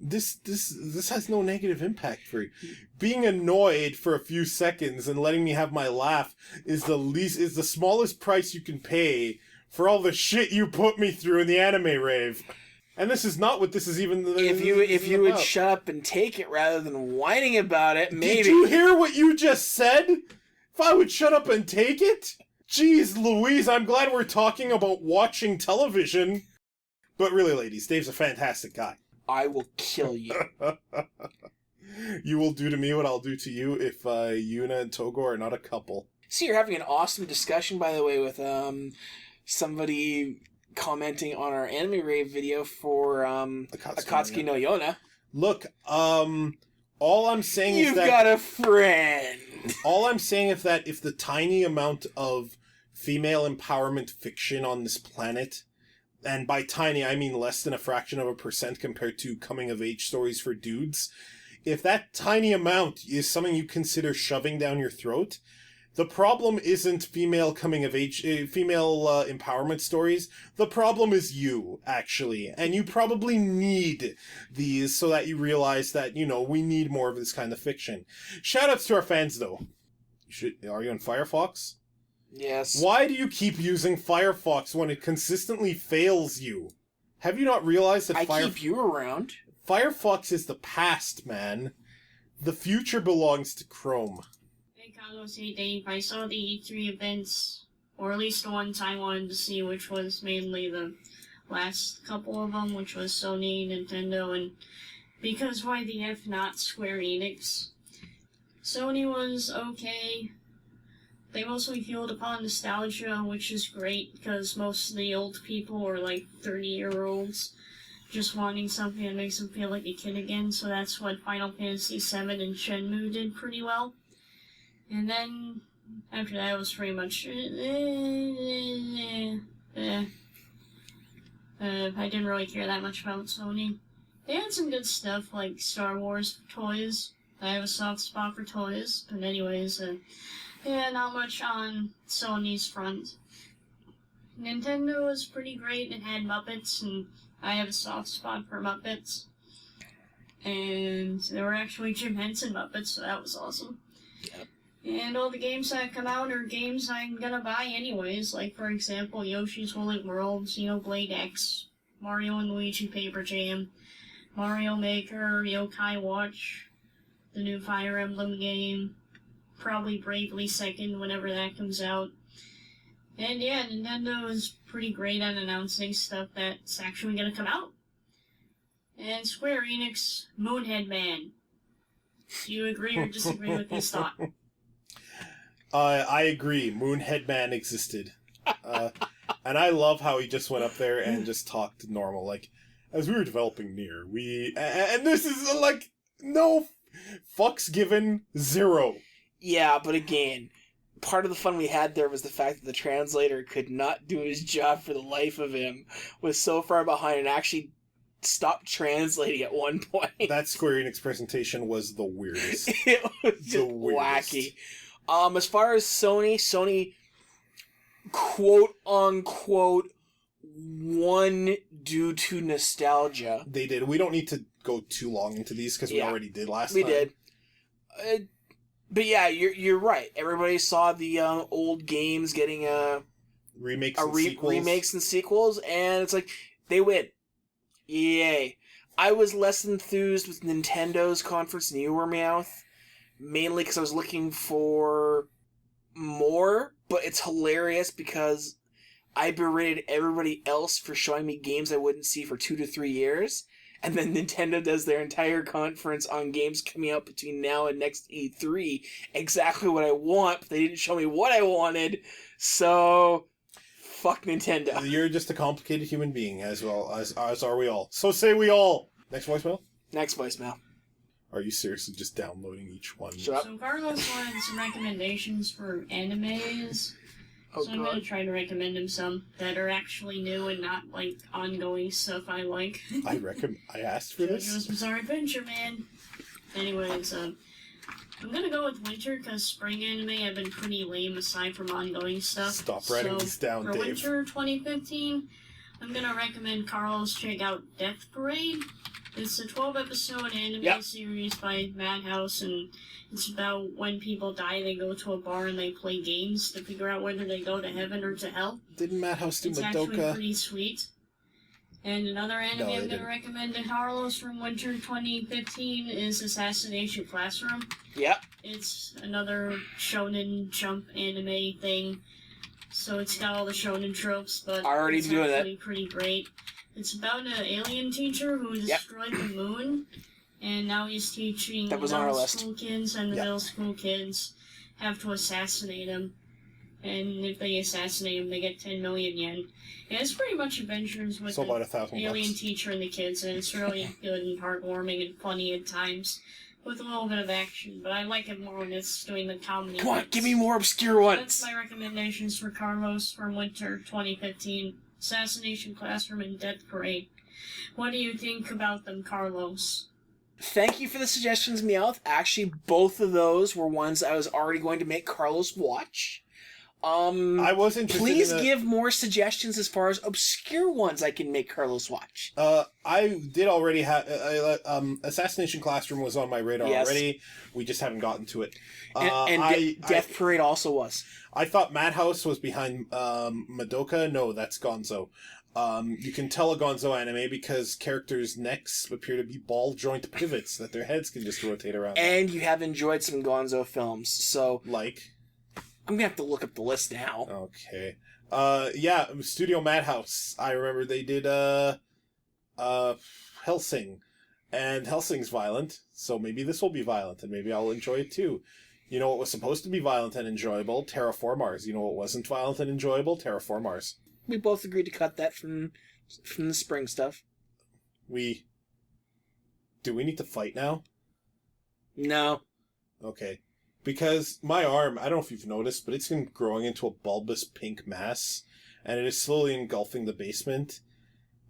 This has no negative impact for you. Being annoyed for a few seconds and letting me have my laugh is the smallest price you can pay for all the shit you put me through in the anime rave. And this is not what this is even. If you would shut up and take it rather than whining about it, maybe. Did you hear what you just said? If I would shut up and take it? Jeez Louise, I'm glad we're talking about watching television. But really, ladies, Dave's a fantastic guy. I will kill you. You will do to me what I'll do to you if Yuna and Togo are not a couple. See, you're having an awesome discussion, by the way, with somebody commenting on our anime rave video for Akatsuki no Yona. Look, all I'm saying is that... You've got a friend! All I'm saying is that if the tiny amount of female empowerment fiction on this planet, and by tiny I mean less than a fraction of a percent compared to coming-of-age stories for dudes, if that tiny amount is something you consider shoving down your throat, the problem isn't female coming-of-age, female empowerment stories. The problem is you, actually. And you probably need these so that you realize that, we need more of this kind of fiction. Shoutouts to our fans, though. Are you on Firefox? Yes. Why do you keep using Firefox when it consistently fails you? Have you not realized that keep you around. Firefox is the past, man. The future belongs to Chrome. Hey Carlos, hey Dave, I saw the E3 events, or at least the ones I wanted to see, which was mainly the last couple of them, which was Sony, Nintendo, and because why the F not Square Enix? Sony was okay. They mostly fueled upon nostalgia, which is great, because most of the old people are like 30-year-olds, just wanting something that makes them feel like a kid again, so that's what Final Fantasy VII and Shenmue did pretty well. And then, after that, it was pretty much... I didn't really care that much about Sony. They had some good stuff, like Star Wars toys. I have a soft spot for toys, but anyways, not much on Sony's front. Nintendo was pretty great. It had Muppets, and I have a soft spot for Muppets. And there were actually Jim Henson Muppets, so that was awesome. Yep. And all the games that come out are games I'm gonna buy anyways, like, for example, Yoshi's Woolly World, Xenoblade X, Mario and Luigi Paper Jam, Mario Maker, Yokai Watch, the new Fire Emblem game, probably Bravely Second whenever that comes out. And yeah, Nintendo is pretty great at announcing stuff that's actually gonna come out. And Square Enix, Moonhead Man. Do you agree or disagree with this thought? I agree. Moonhead Man existed. And I love how he just went up there and just talked normal. Like, as we were developing Nier, and this is like, no fucks given, zero. Yeah, but again, part of the fun we had there was the fact that the translator could not do his job for the life of him, was so far behind and actually stopped translating at one point. That Square Enix presentation was the weirdest. It was just wacky. As far as Sony, quote unquote, won due to nostalgia. They did. We don't need to go too long into these because we already did last time. We did. But yeah, you're right. Everybody saw the old games getting remakes and sequels, and it's like, they win. Yay. I was less enthused with Nintendo's conference than you were, Meowth. Mainly because I was looking for more, but it's hilarious because I berated everybody else for showing me games I wouldn't see for 2 to 3 years, and then Nintendo does their entire conference on games coming out between now and next E3, exactly what I want, but they didn't show me what I wanted, so fuck Nintendo. You're just a complicated human being, as well as are we all. So say we all. Next voicemail? Next voicemail. Are you seriously just downloading each one? Shut up. So Carlos wanted some recommendations for animes. Oh, so I'm going to try to recommend him some that are actually new and not, like, ongoing stuff I like. I asked for this? JoJo's Bizarre Adventure, man. Anyways, I'm going to go with winter, because spring anime have been pretty lame aside from ongoing stuff. Stop writing this down, for Dave. winter 2015, I'm gonna recommend Carlos check out Death Parade. It's a 12-episode anime series by Madhouse, and it's about when people die, they go to a bar and they play games to figure out whether they go to heaven or to hell. Didn't Madhouse do It's Madoka? actually pretty sweet. And another anime I'm going to recommend to Carlos from winter 2015 is Assassination Classroom. Yep. It's another shonen jump anime thing. So it's got all the shonen tropes, but it's actually pretty great. It's about an alien teacher who destroyed the moon, and now he's teaching middle school kids, and the middle school kids have to assassinate him. And if they assassinate him, they get 10 million yen. And it's pretty much adventures with the alien teacher and the kids, and it's really good and heartwarming and funny at times, with a little bit of action. But I like it more when it's doing the comedy. Come on, give me more obscure ones! That's my recommendations for Carlos from winter 2015. Assassination Classroom and Death Parade. What do you think about them, Carlos? Thank you for the suggestions, Meowth. Actually, both of those were ones I was already going to make Carlos watch. I was interested. Please give more suggestions as far as obscure ones I can make Carlos watch. I did already have Assassination Classroom was on my radar already. We just haven't gotten to it. Death Parade also was. I thought Madhouse was behind Madoka. No, that's Gonzo. You can tell a Gonzo anime because characters' necks appear to be ball joint pivots that their heads can just rotate around. And you have enjoyed some Gonzo films, so like. I'm gonna have to look up the list now. Okay. Studio Madhouse. I remember they did Hellsing. And Hellsing's violent, so maybe this will be violent, and maybe I'll enjoy it too. You know what was supposed to be violent and enjoyable? Terraform Mars. You know what wasn't violent and enjoyable? Terraform Mars. We both agreed to cut that from the spring stuff. Do we need to fight now? No. Okay. Because my arm, I don't know if you've noticed, but it's been growing into a bulbous pink mass, and it is slowly engulfing the basement.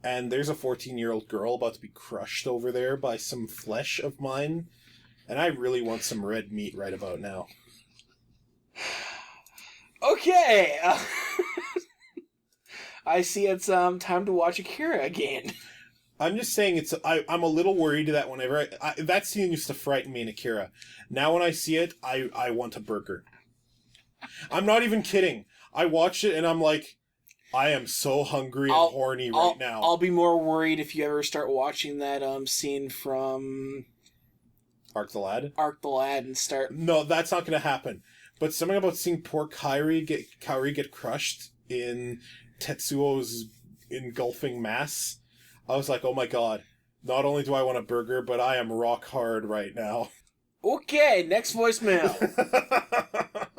And there's a 14-year-old girl about to be crushed over there by some flesh of mine, and I really want some red meat right about now. Okay! I see it's time to watch Akira again. I'm just saying I'm a little worried that whenever that scene used to frighten me in Akira. Now when I see it, I want a burger. I'm not even kidding. I watched it and I'm like, I am so hungry and horny right now. I'll be more worried if you ever start watching that scene from Ark the Lad? Ark the Lad and start... No, that's not going to happen. But something about seeing poor Kairi get crushed in Tetsuo's engulfing mass... I was like, oh my god, not only do I want a burger, but I am rock hard right now. Okay, next voicemail.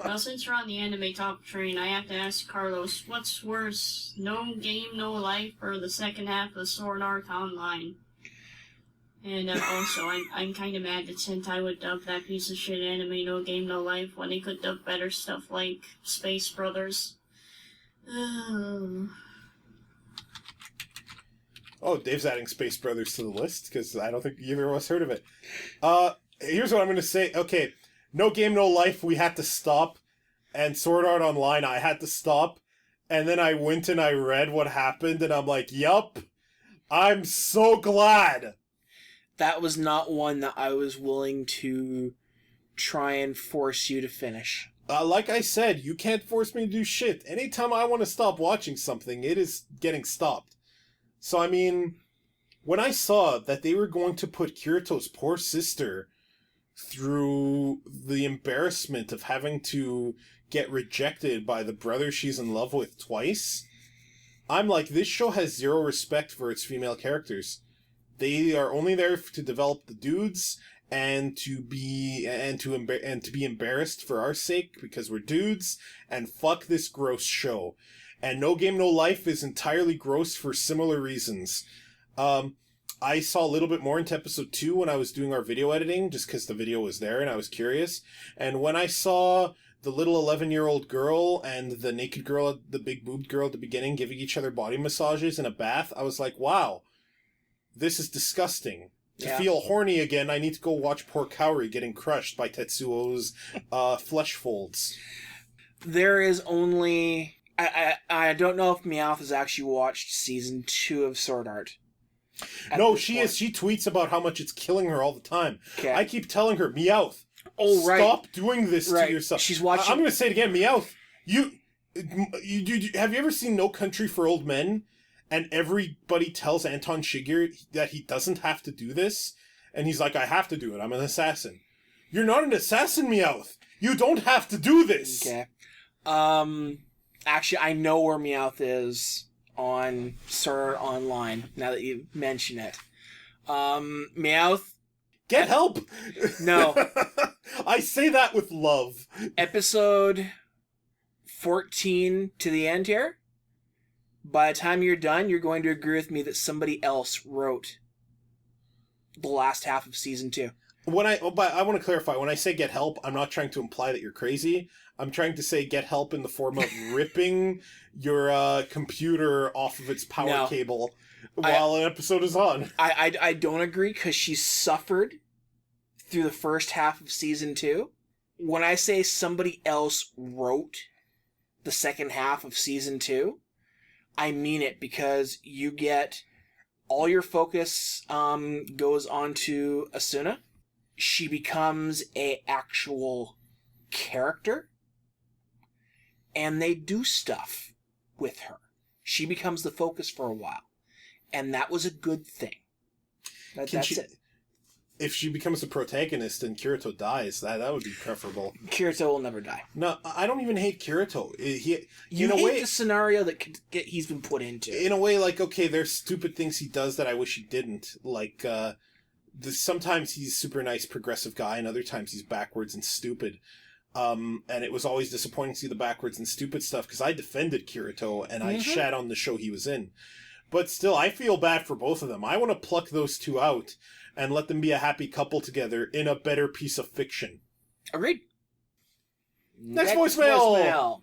Well, since you're on the anime top train, I have to ask Carlos, what's worse, No Game, No Life, or the second half of Sword Art Online? And also, I'm kind of mad that Sentai would dub that piece of shit anime No Game, No Life when they could dub better stuff like Space Brothers. Oh, Dave's adding Space Brothers to the list, because I don't think either of us heard of it. Here's what I'm going to say. Okay, No Game, No Life, we had to stop, and Sword Art Online, I had to stop, and then I went and I read what happened, and I'm like, yup, I'm so glad! That was not one that I was willing to try and force you to finish. Like I said, you can't force me to do shit. Anytime I want to stop watching something, it is getting stopped. So, I mean, when I saw that they were going to put Kirito's poor sister through the embarrassment of having to get rejected by the brother she's in love with twice, I'm like, this show has zero respect for its female characters. They are only there to develop the dudes and to be embarrassed for our sake because we're dudes, and fuck this gross show. And No Game, No Life is entirely gross for similar reasons. I saw a little bit more into episode 2 when I was doing our video editing, just because the video was there and I was curious. And when I saw the little 11-year-old girl and the naked girl, the big-boobed girl at the beginning giving each other body massages in a bath, I was like, wow, this is disgusting. To feel horny again, I need to go watch poor Kaori getting crushed by Tetsuo's flesh folds. There is only... I don't know if Meowth has actually watched season 2 of Sword Art. No, she is. She tweets about how much it's killing her all the time. Okay. I keep telling her, Meowth, right. Stop doing this to yourself. She's watching. I'm going to say it again, Meowth. You have you ever seen No Country for Old Men? And everybody tells Anton Chigurh that he doesn't have to do this, and he's like, I have to do it. I'm an assassin. You're not an assassin, Meowth. You don't have to do this. Okay. Actually, I know where Meowth is on Sword Art Online, now that you mention it. Meowth... Get help! No. I say that with love. Episode 14 to the end here. By the time you're done, you're going to agree with me that somebody else wrote the last half of season 2. But I want to clarify, when I say get help, I'm not trying to imply that you're crazy. I'm trying to say get help in the form of ripping your computer off of its power cable while an episode is on. I don't agree, because she suffered through the first half of season 2. When I say somebody else wrote the second half of season 2, I mean it, because you get all your focus goes onto Asuna. She becomes a actual character, and they do stuff with her. She becomes the focus for a while, and that was a good thing. That's it. If she becomes the protagonist and Kirito dies, that would be preferable. Kirito will never die. No, I don't even hate Kirito. You hate the scenario that he's been put into. In a way, like, okay, there's stupid things he does that I wish he didn't. Like, sometimes he's super nice, progressive guy, and other times he's backwards and stupid. And it was always disappointing to see the backwards and stupid stuff, because I defended Kirito, and I shat on the show he was in. But still, I feel bad for both of them. I want to pluck those two out and let them be a happy couple together in a better piece of fiction. Agreed. Next voicemail!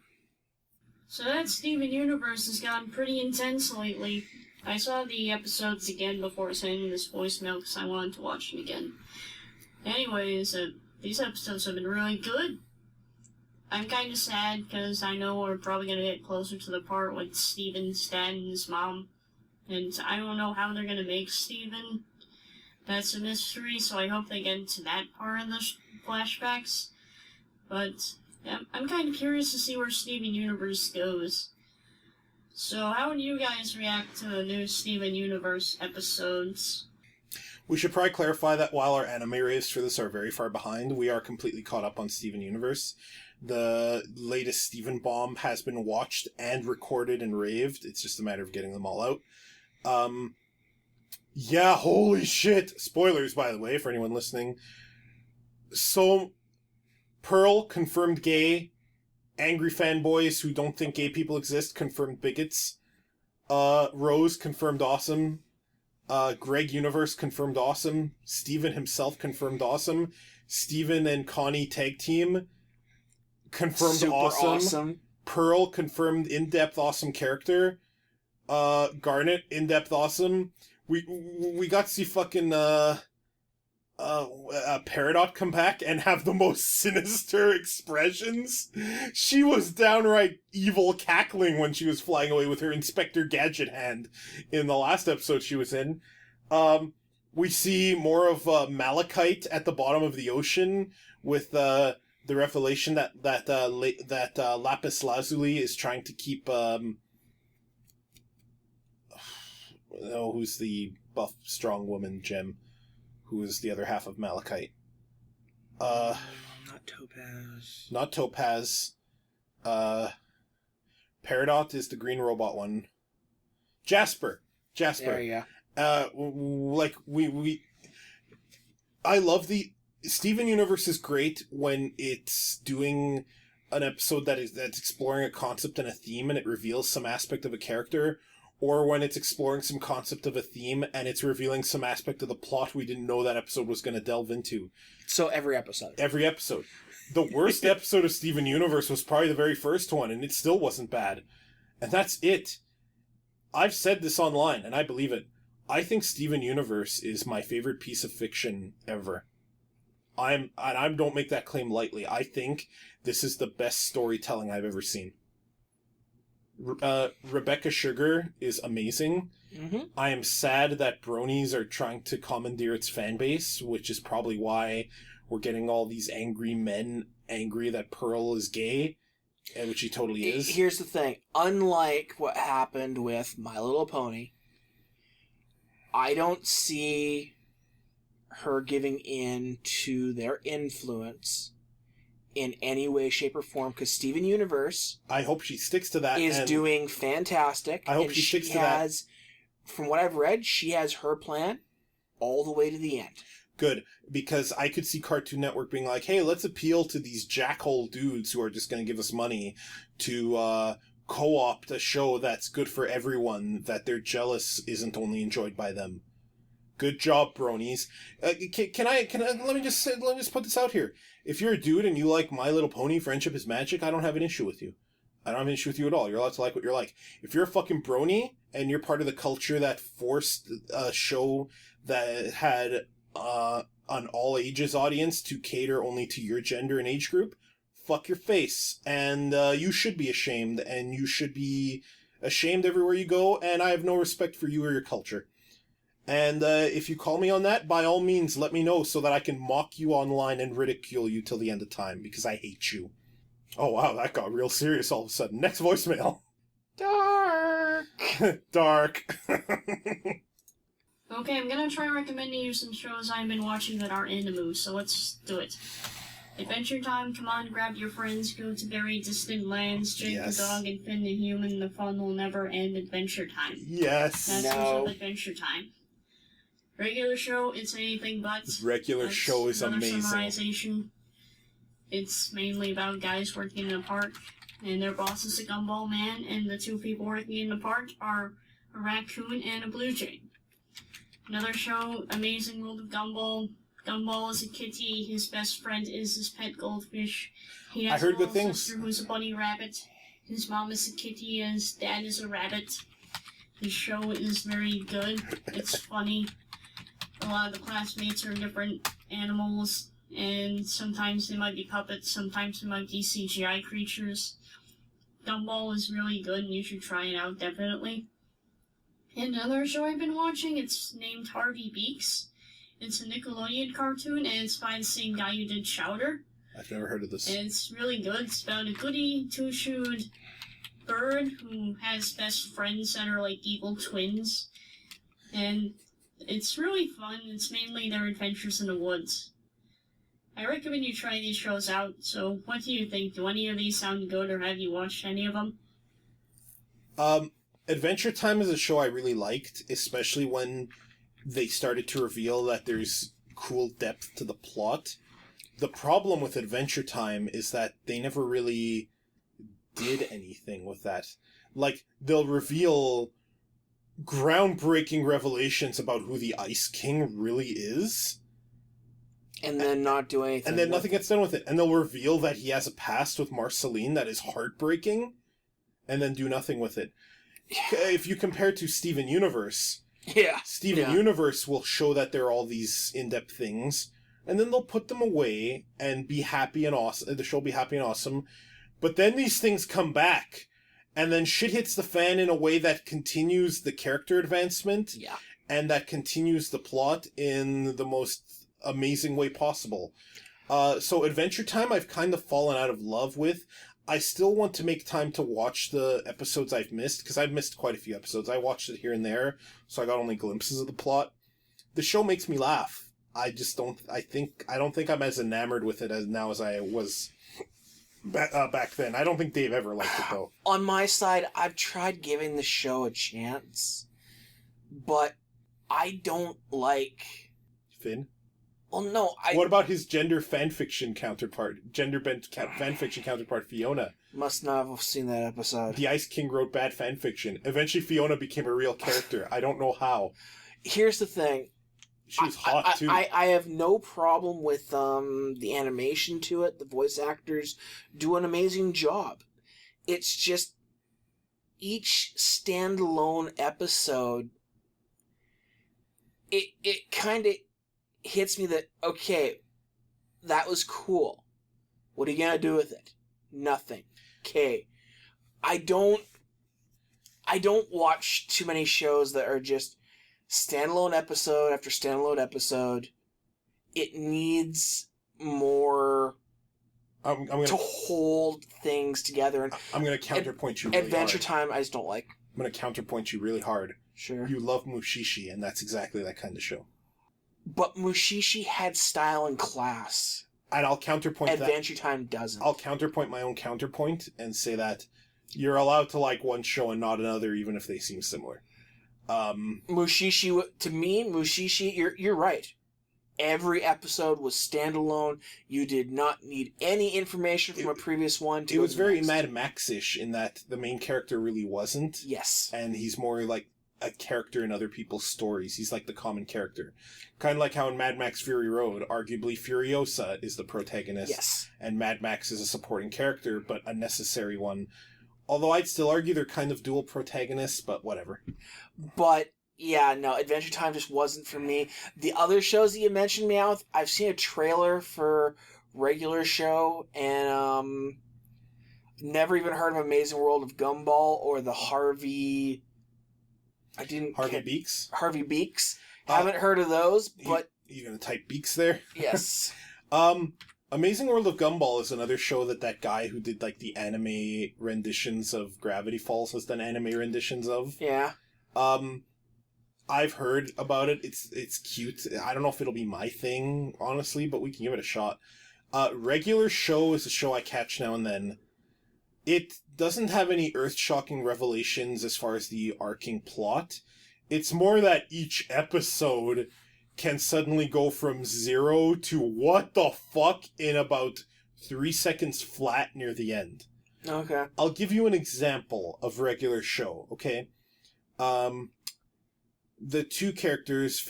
So that Steven Universe has gotten pretty intense lately. I saw the episodes again before sending this voicemail because I wanted to watch them again. Anyways, these episodes have been really good. I'm kind of sad because I know we're probably going to get closer to the part with Steven's dad and his mom. And I don't know how they're going to make Steven. That's a mystery, so I hope they get into that part of the flashbacks. But yeah, I'm kind of curious to see where Steven Universe goes. So how would you guys react to the new Steven Universe episodes? We should probably clarify that while our anime raves for this are very far behind, we are completely caught up on Steven Universe. The latest Steven Bomb has been watched and recorded and raved. It's just a matter of getting them all out. Yeah, holy shit! Spoilers, by the way, for anyone listening. So, Pearl, confirmed gay. Angry fanboys who don't think gay people exist, confirmed bigots. Rose, confirmed awesome. Greg Universe, confirmed awesome. Steven himself, confirmed awesome. Steven and Connie tag team, confirmed Super awesome. Pearl, confirmed in-depth awesome character. Garnet, in-depth awesome. We got to see fucking Peridot come back and have the most sinister expressions. She was downright evil cackling when she was flying away with her Inspector Gadget hand in the last episode she was in. We see more of Malachite at the bottom of the ocean with the revelation that Lapis Lazuli is trying to keep who's the buff strong woman gem, who is the other half of Malachite. Not Topaz. Not Topaz. Peridot is the green robot one. Jasper. There you go. I love the Steven Universe is great when it's doing an episode that's exploring a concept and a theme and it reveals some aspect of a character, or when it's exploring some concept of a theme and it's revealing some aspect of the plot we didn't know that episode was going to delve into. So every episode. Every episode. The worst episode of Steven Universe was probably the very first one, and it still wasn't bad. And that's it. I've said this online, and I believe it. I think Steven Universe is my favorite piece of fiction ever. I don't make that claim lightly. I think this is the best storytelling I've ever seen. Rebecca Sugar is amazing. Mm-hmm. I am sad that bronies are trying to commandeer its fan base, which is probably why we're getting all these angry men angry that Pearl is gay, and which he totally is. Here's the thing. Unlike what happened with My Little Pony, I don't see her giving in to their influence in any way, shape, or form, because Steven Universe I hope she sticks to that. is doing fantastic. I hope she sticks to that. From what I've read, she has her plan all the way to the end. Good, because I could see Cartoon Network being like, hey, let's appeal to these jackhole dudes who are just going to give us money to co-opt a show that's good for everyone, that they're jealous isn't only enjoyed by them. Good job, bronies. Can I let me just put this out here. If you're a dude and you like My Little Pony, Friendship is Magic, I don't have an issue with you. I don't have an issue with you at all. You're allowed to like what you're like. If you're a fucking brony and you're part of the culture that forced a show that had an all ages audience to cater only to your gender and age group, fuck your face. And you should be ashamed, and you should be ashamed everywhere you go, and I have no respect for you or your culture. And if you call me on that, by all means, let me know so that I can mock you online and ridicule you till the end of time, because I hate you. Oh, wow, that got real serious all of a sudden. Next voicemail. Dark. Dark. Okay, I'm gonna try recommending you some shows I've been watching that aren't in the mood, so let's do it. Adventure Time, come on, grab your friends, go to very distant lands, Jake Yes. the dog, and Finn the human, the fun will never end. Adventure Time. Yes. That's No. what's up Adventure Time. Regular show, it's anything but. Regular That's show is another amazing. Summarization. It's mainly about guys working in a park, and their boss is a gumball man, and the two people working in the park are a raccoon and a blue jay. Another show, Amazing World of Gumball. Gumball is a kitty, his best friend is his pet goldfish. He has I heard a good little things. sister who's a bunny rabbit. His mom is a kitty and his dad is a rabbit. The show is very good. It's funny. A lot of the classmates are different animals, and sometimes they might be puppets, sometimes they might be CGI creatures. Gumball is really good, and you should try it out, definitely. And another show I've been watching, it's named Harvey Beaks. It's a Nickelodeon cartoon, and it's by the same guy who did Chowder. I've never heard of this. And it's really good. It's about a goody two-shoed bird who has best friends that are like evil twins. And it's really fun. It's mainly their adventures in the woods. I recommend you try these shows out. So what do you think? Do any of these sound good, or have you watched any of them? Adventure Time is a show I really liked, especially when they started to reveal that there's cool depth to the plot. The problem with Adventure Time is that they never really did anything with that. Like, they'll reveal groundbreaking revelations about who the Ice King really is, And then not do anything. and then nothing gets done with it. And they'll reveal that he has a past with Marceline that is heartbreaking, and then do nothing with it. If you compare to Steven Universe, Yeah. Steven Universe will show that there are all these in-depth things, and then they'll put them away and be happy and awesome. The show will be happy and awesome. But then these things come back, and then shit hits the fan in a way that continues the character advancement, Yeah. and that continues the plot in the most amazing way possible. So Adventure Time I've kind of fallen out of love with. I still want to make time to watch the episodes I've missed, because I've missed quite a few episodes. I watched it here and there, so I got only glimpses of the plot. The show makes me laugh. I don't think I'm as enamored with it as now as I was back then. I don't think Dave ever liked it, though. On my side, I've tried giving the show a chance, but I don't like... Finn? Well, no, What about his gender fanfiction counterpart? Gender-bent fanfiction counterpart, Fiona? Must not have seen that episode. The Ice King wrote bad fanfiction. Eventually, Fiona became a real character. I don't know how. Here's the thing. She was hot, too. I have no problem with the animation to it. The voice actors do an amazing job. It's just each standalone episode, it kind of hits me that, okay, that was cool. What are you going to do with it? Nothing. Okay. I don't I don't watch too many shows that are just standalone episode after standalone episode. It needs more to hold things together. And I'm going to counterpoint you really Adventure hard. Time, I just don't like. I'm going to counterpoint you really hard. Sure. You love Mushishi, and that's exactly that kind of show. But Mushishi had style and class. And I'll counterpoint Adventure Time doesn't. I'll counterpoint my own counterpoint and say that you're allowed to like one show and not another, even if they seem similar. Mushishi, to me, Mushishi, you're right. Every episode was standalone. You did not need any information from a previous one. It was very Mad Max-ish in that the main character really wasn't. Yes. And he's more like a character in other people's stories. He's like the common character. Kind of like how in Mad Max Fury Road, arguably Furiosa is the protagonist. Yes. And Mad Max is a supporting character, but a necessary one. Although I'd still argue they're kind of dual protagonists, but whatever. But, yeah, no, Adventure Time just wasn't for me. The other shows that you mentioned, Meowth, I've seen a trailer for regular show, and never even heard of Amazing World of Gumball or the Harvey... Beaks? Harvey Beaks. Haven't heard of those, but... You gonna type Beaks there? Yes. Amazing World of Gumball is another show that guy who did like the anime renditions of Gravity Falls has done anime renditions of. Yeah. I've heard about it. It's cute. I don't know if it'll be my thing, honestly, but we can give it a shot. Regular show is a show I catch now and then. It doesn't have any earth-shocking revelations as far as the arcing plot. It's more that each episode can suddenly go from 0 to what the fuck in about 3 seconds flat near the end. Okay. I'll give you an example of regular show, okay? The two characters,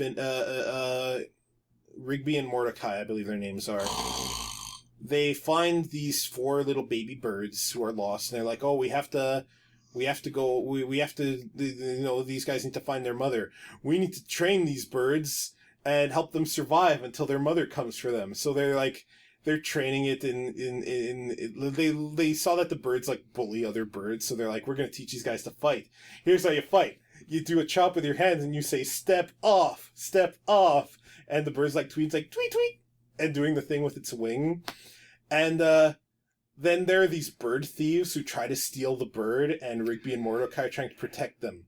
Rigby and Mordecai, I believe their names are, they find these 4 little baby birds who are lost, and they're like, oh, we have to go, these guys need to find their mother. We need to train these birds and help them survive until their mother comes for them. So they're training it they saw that the birds like bully other birds, so they're like, we're going to teach these guys to fight. Here's how you fight. You do a chop with your hands and you say, step off, and the bird's like tweets like tweet, tweet, and doing the thing with its wing. And then there are these bird thieves who try to steal the bird, and Rigby and Mordecai are trying to protect them.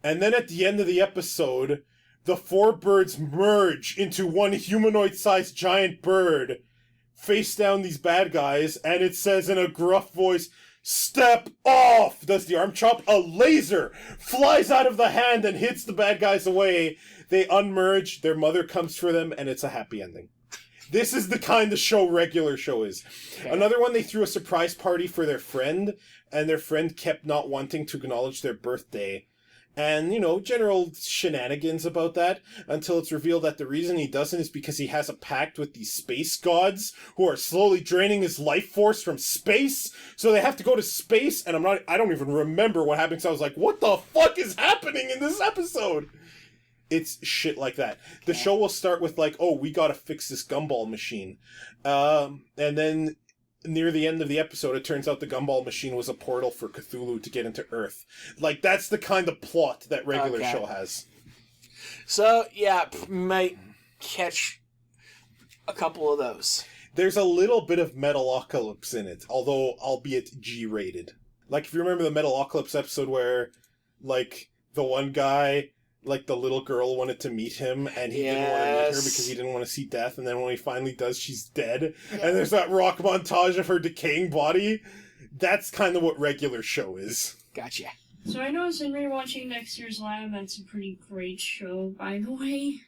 And then at the end of the episode, the 4 birds merge into one humanoid-sized giant bird, face down these bad guys, and it says in a gruff voice, step off! Does the arm chop? A laser flies out of the hand and hits the bad guys away. They unmerge, their mother comes for them, and it's a happy ending. This is the kind of show regular show is. Okay. Another one, they threw a surprise party for their friend, and their friend kept not wanting to acknowledge their birthday. And, general shenanigans about that, until it's revealed that the reason he doesn't is because he has a pact with these space gods who are slowly draining his life force from space, so they have to go to space, and I don't even remember what happened, so I was like, what the fuck is happening in this episode? It's shit like that. The show will start with like, oh, we gotta fix this gumball machine. And then near the end of the episode, it turns out the gumball machine was a portal for Cthulhu to get into Earth. Like, that's the kind of plot that regular show has. So, yeah, might catch a couple of those. There's a little bit of Metalocalypse in it, although albeit G-rated. Like, if you remember the Metalocalypse episode where, like, the one guy, like, the little girl wanted to meet him, and he didn't want to meet her because he didn't want to see death, and then when he finally does, she's dead. Yeah. And there's that rock montage of her decaying body. That's kind of what regular show is. Gotcha. So I noticed in rewatching Dexter's Lab, that's a pretty great show, by the way,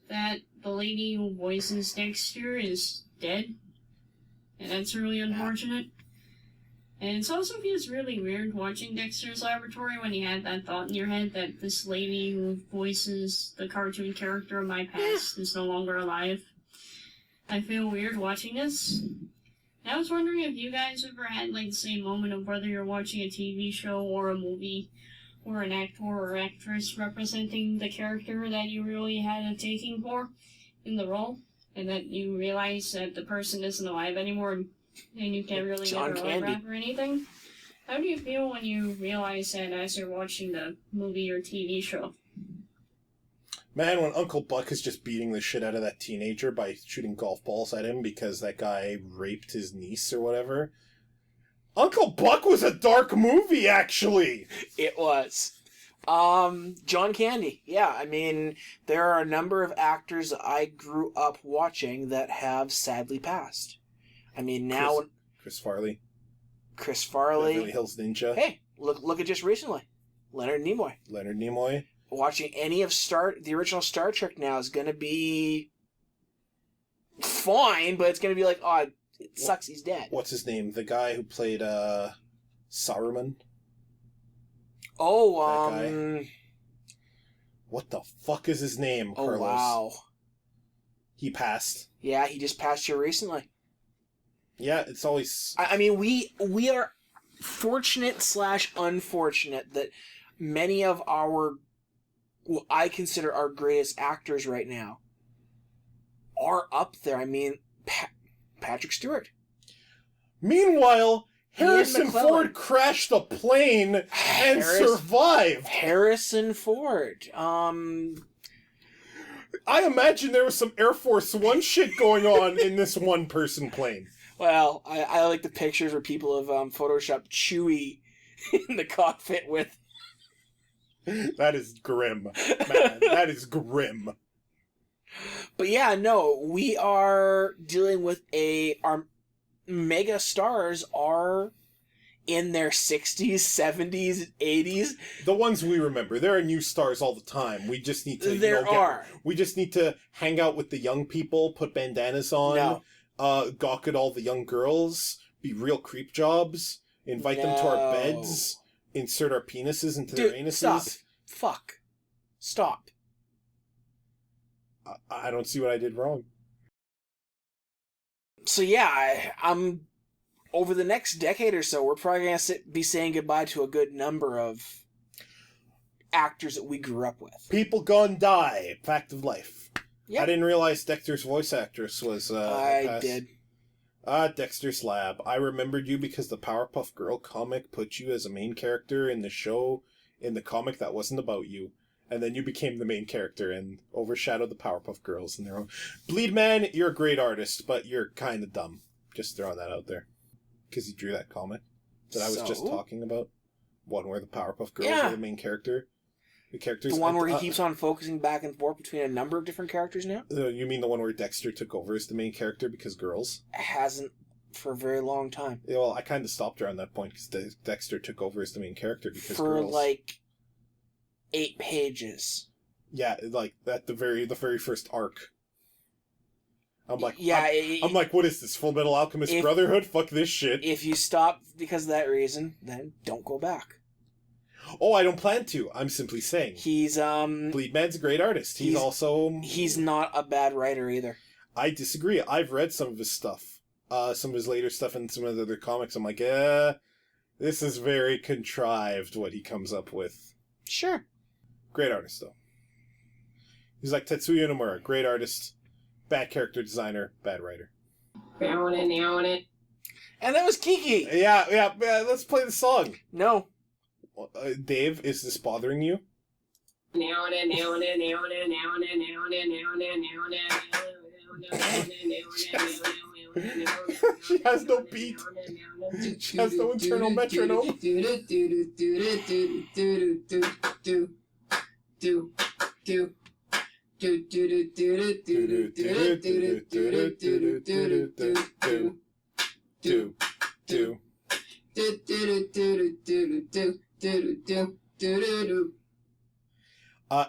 that the lady who voices Dexter is dead. And that's really unfortunate. And it also feels really weird watching Dexter's Laboratory when you had that thought in your head that this lady who voices the cartoon character of my past is no longer alive. I feel weird watching this. And I was wondering if you guys ever had like the same moment of whether you're watching a TV show or a movie or an actor or actress representing the character that you really had a taking for in the role, and that you realize that the person isn't alive anymore and you can't really get a autograph or anything. How do you feel when you realize that as you're watching the movie or TV show? Man, when Uncle Buck is just beating the shit out of that teenager by shooting golf balls at him because that guy raped his niece or whatever. Uncle Buck was a dark movie, actually! It was. John Candy. Yeah, I mean, there are a number of actors that I grew up watching that have sadly passed. I mean, now... Chris Farley. Beverly Hills Ninja. Hey, look at just recently. Leonard Nimoy. Watching any of the original Star Trek now is going to be fine, but it's going to be like, oh, it sucks he's dead. What's his name? The guy who played Saruman? Oh, that guy. What the fuck is his name, Carlos? Oh, wow. He passed. Yeah, he just passed here recently. Yeah, it's always... I mean, we are fortunate/unfortunate that many of our, what I consider our greatest actors right now, are up there. I mean, Patrick Stewart. Meanwhile, Harrison Ford crashed a plane and survived. Harrison Ford. I imagine there was some Air Force One shit going on in this one-person plane. Well, I like the pictures where people have photoshopped Chewie in the cockpit with. That is grim, man. That is grim. But yeah, no, we are dealing with our mega stars are in their 60s, 70s, 80s. The ones we remember. There are new stars all the time. We just need to... We just need to hang out with the young people, put bandanas on, gawk at all the young girls, be real creep jobs, invite them to our beds, insert our penises into their anuses. Stop. I don't see what I did wrong. So yeah, I'm over the next decade or so, we're probably going to be saying goodbye to a good number of actors that we grew up with. People gone die. Fact of life. Yep. I didn't realize Dexter's voice actress was... I did. Dexter's Lab. I remembered you because the Powerpuff Girl comic put you as a main character in the show, in the comic that wasn't about you. And then you became the main character and overshadowed the Powerpuff Girls in their own... Bleed Man, you're a great artist, but you're kind of dumb. Just throwing that out there. Because you drew that comic that I was just talking about. One where the Powerpuff Girls are the main character. The characters... The one where he keeps on focusing back and forth between a number of different characters now? You mean the one where Dexter took over as the main character because girls? Hasn't for a very long time. Yeah, well, I kind of stopped around that point because Dexter took over as the main character because girls... For like 8 pages. Yeah, like that the very first arc. I'm like, I'm like, what is this? Full Metal Alchemist Brotherhood? Fuck this shit. If you stop because of that reason, then don't go back. Oh, I don't plan to. I'm simply saying. He's, Bleed Man's a great artist. He's also... He's not a bad writer either. I disagree. I've read some of his stuff. Some of his later stuff and some of the other comics. I'm like, this is very contrived, what he comes up with. Sure. Great artist, though. He's like Tetsuya Nomura. Great artist. Bad character designer. Bad writer. And that was Kiki! Yeah, let's play the song. No. Dave, is this bothering you? She has no beat. She has no internal metronome.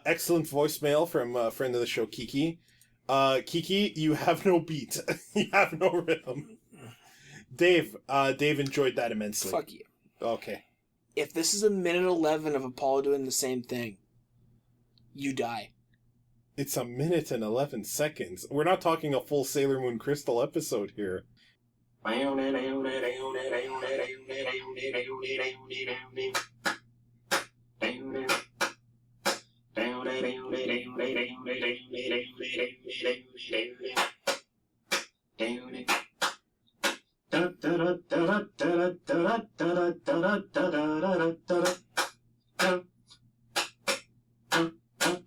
Excellent voicemail from a friend of the show, Kiki. Kiki, you have no beat. You have no rhythm. Dave enjoyed that immensely. Fuck you. Okay. If this is a minute 11 of Apollo doing the same thing, you die. It's a minute and 11 seconds. We're not talking a full Sailor Moon Crystal episode here.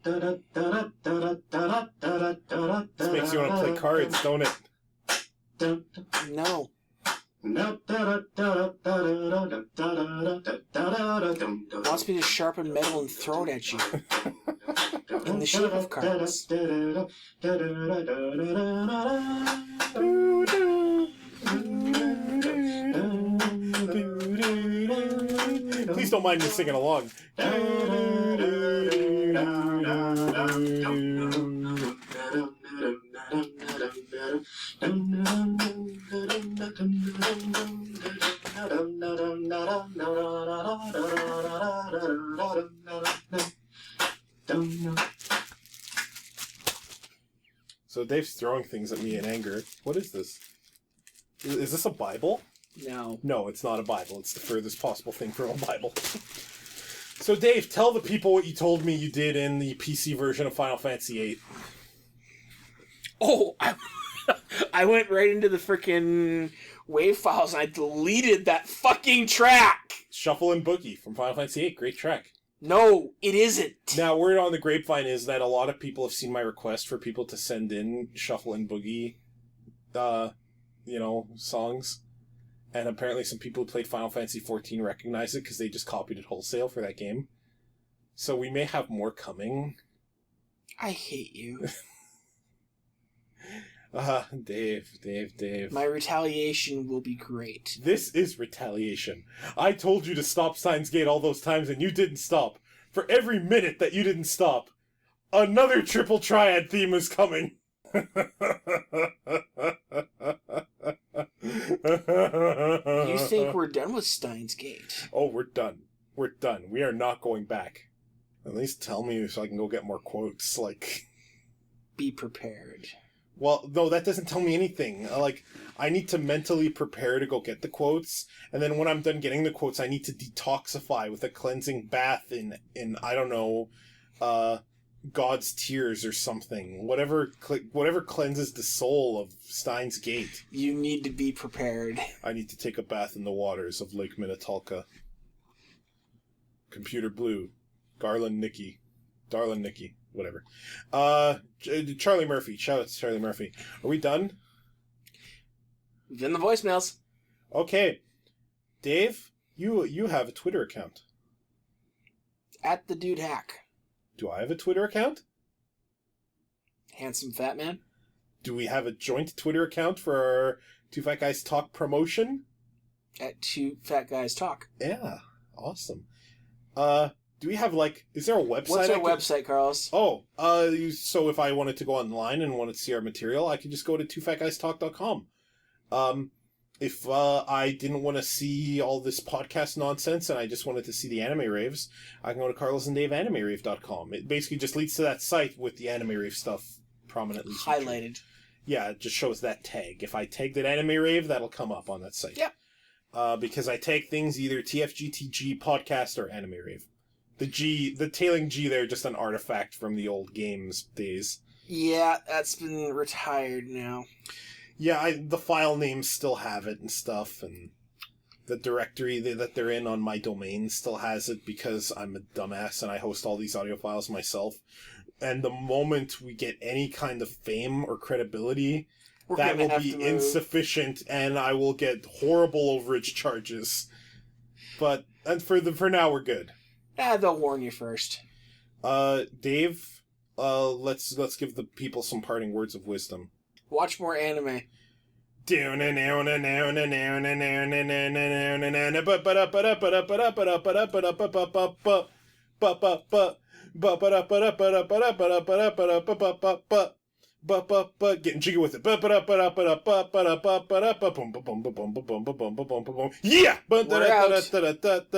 This makes you want to play cards, don't it? No. Wants me to sharpen metal and throw it at you. In the shape of cards. Please don't mind me singing along. So Dave's throwing things at me in anger. What is this? Is this a Bible? No. No, it's not a Bible. It's the furthest possible thing from a Bible. So Dave, tell the people what you told me you did in the PC version of Final Fantasy VIII. Oh, I went right into the frickin' wave files and I deleted that fucking track! Shuffle and Boogie from Final Fantasy VIII. Great track. No, it isn't. Now, word on the grapevine is that a lot of people have seen my request for people to send in Shuffle and Boogie, songs. And apparently some people who played Final Fantasy XIV recognize it because they just copied it wholesale for that game. So we may have more coming. I hate you. Dave. My retaliation will be great. This is retaliation. I told you to stop Steins Gate all those times and you didn't stop. For every minute that you didn't stop, another triple triad theme is coming. You think we're done with Steins Gate? Oh, we're done. We're done. We are not going back. At least tell me so I can go get more quotes, Be prepared. Well, no, that doesn't tell me anything. I need to mentally prepare to go get the quotes, and then when I'm done getting the quotes, I need to detoxify with a cleansing bath in I don't know, God's tears or something. Whatever cleanses the soul of Steins Gate. You need to be prepared. I need to take a bath in the waters of Lake Minnetonka. Computer Blue. Darlin' Nikki. Whatever. Charlie Murphy. Shout out to Charlie Murphy. Are we done? Then the voicemails. Okay. Dave, you have a Twitter account. At the Dude Hack. Do I have a Twitter account? Handsome Fat Man. Do we have a joint Twitter account for our Two Fat Guys Talk promotion? At Two Fat Guys Talk. Yeah. Awesome. Do we have, is there a website? What's our website, Carlos? Oh, so if I wanted to go online and wanted to see our material, I could just go to twofatguystalk.com. If I didn't want to see all this podcast nonsense and I just wanted to see the anime raves, I can go to carlosanddaveanimerave.com. It basically just leads to that site with the anime rave stuff prominently featured. Highlighted. Yeah, it just shows that tag. If I tagged it anime rave, that'll come up on that site. Yep. Because I tag things either TFGTG podcast or anime rave. The tailing G there, just an artifact from the old games days. Yeah, that's been retired now. Yeah, the file names still have it and stuff, and the directory that they're in on my domain still has it because I'm a dumbass and I host all these audio files myself. And the moment we get any kind of fame or credibility, that will be insufficient and I will get horrible overage charges. But for now, we're good. They'll warn you first. Dave, let's give the people some parting words of wisdom. Watch more anime. Getting jiggy with it. Yeah! We're out.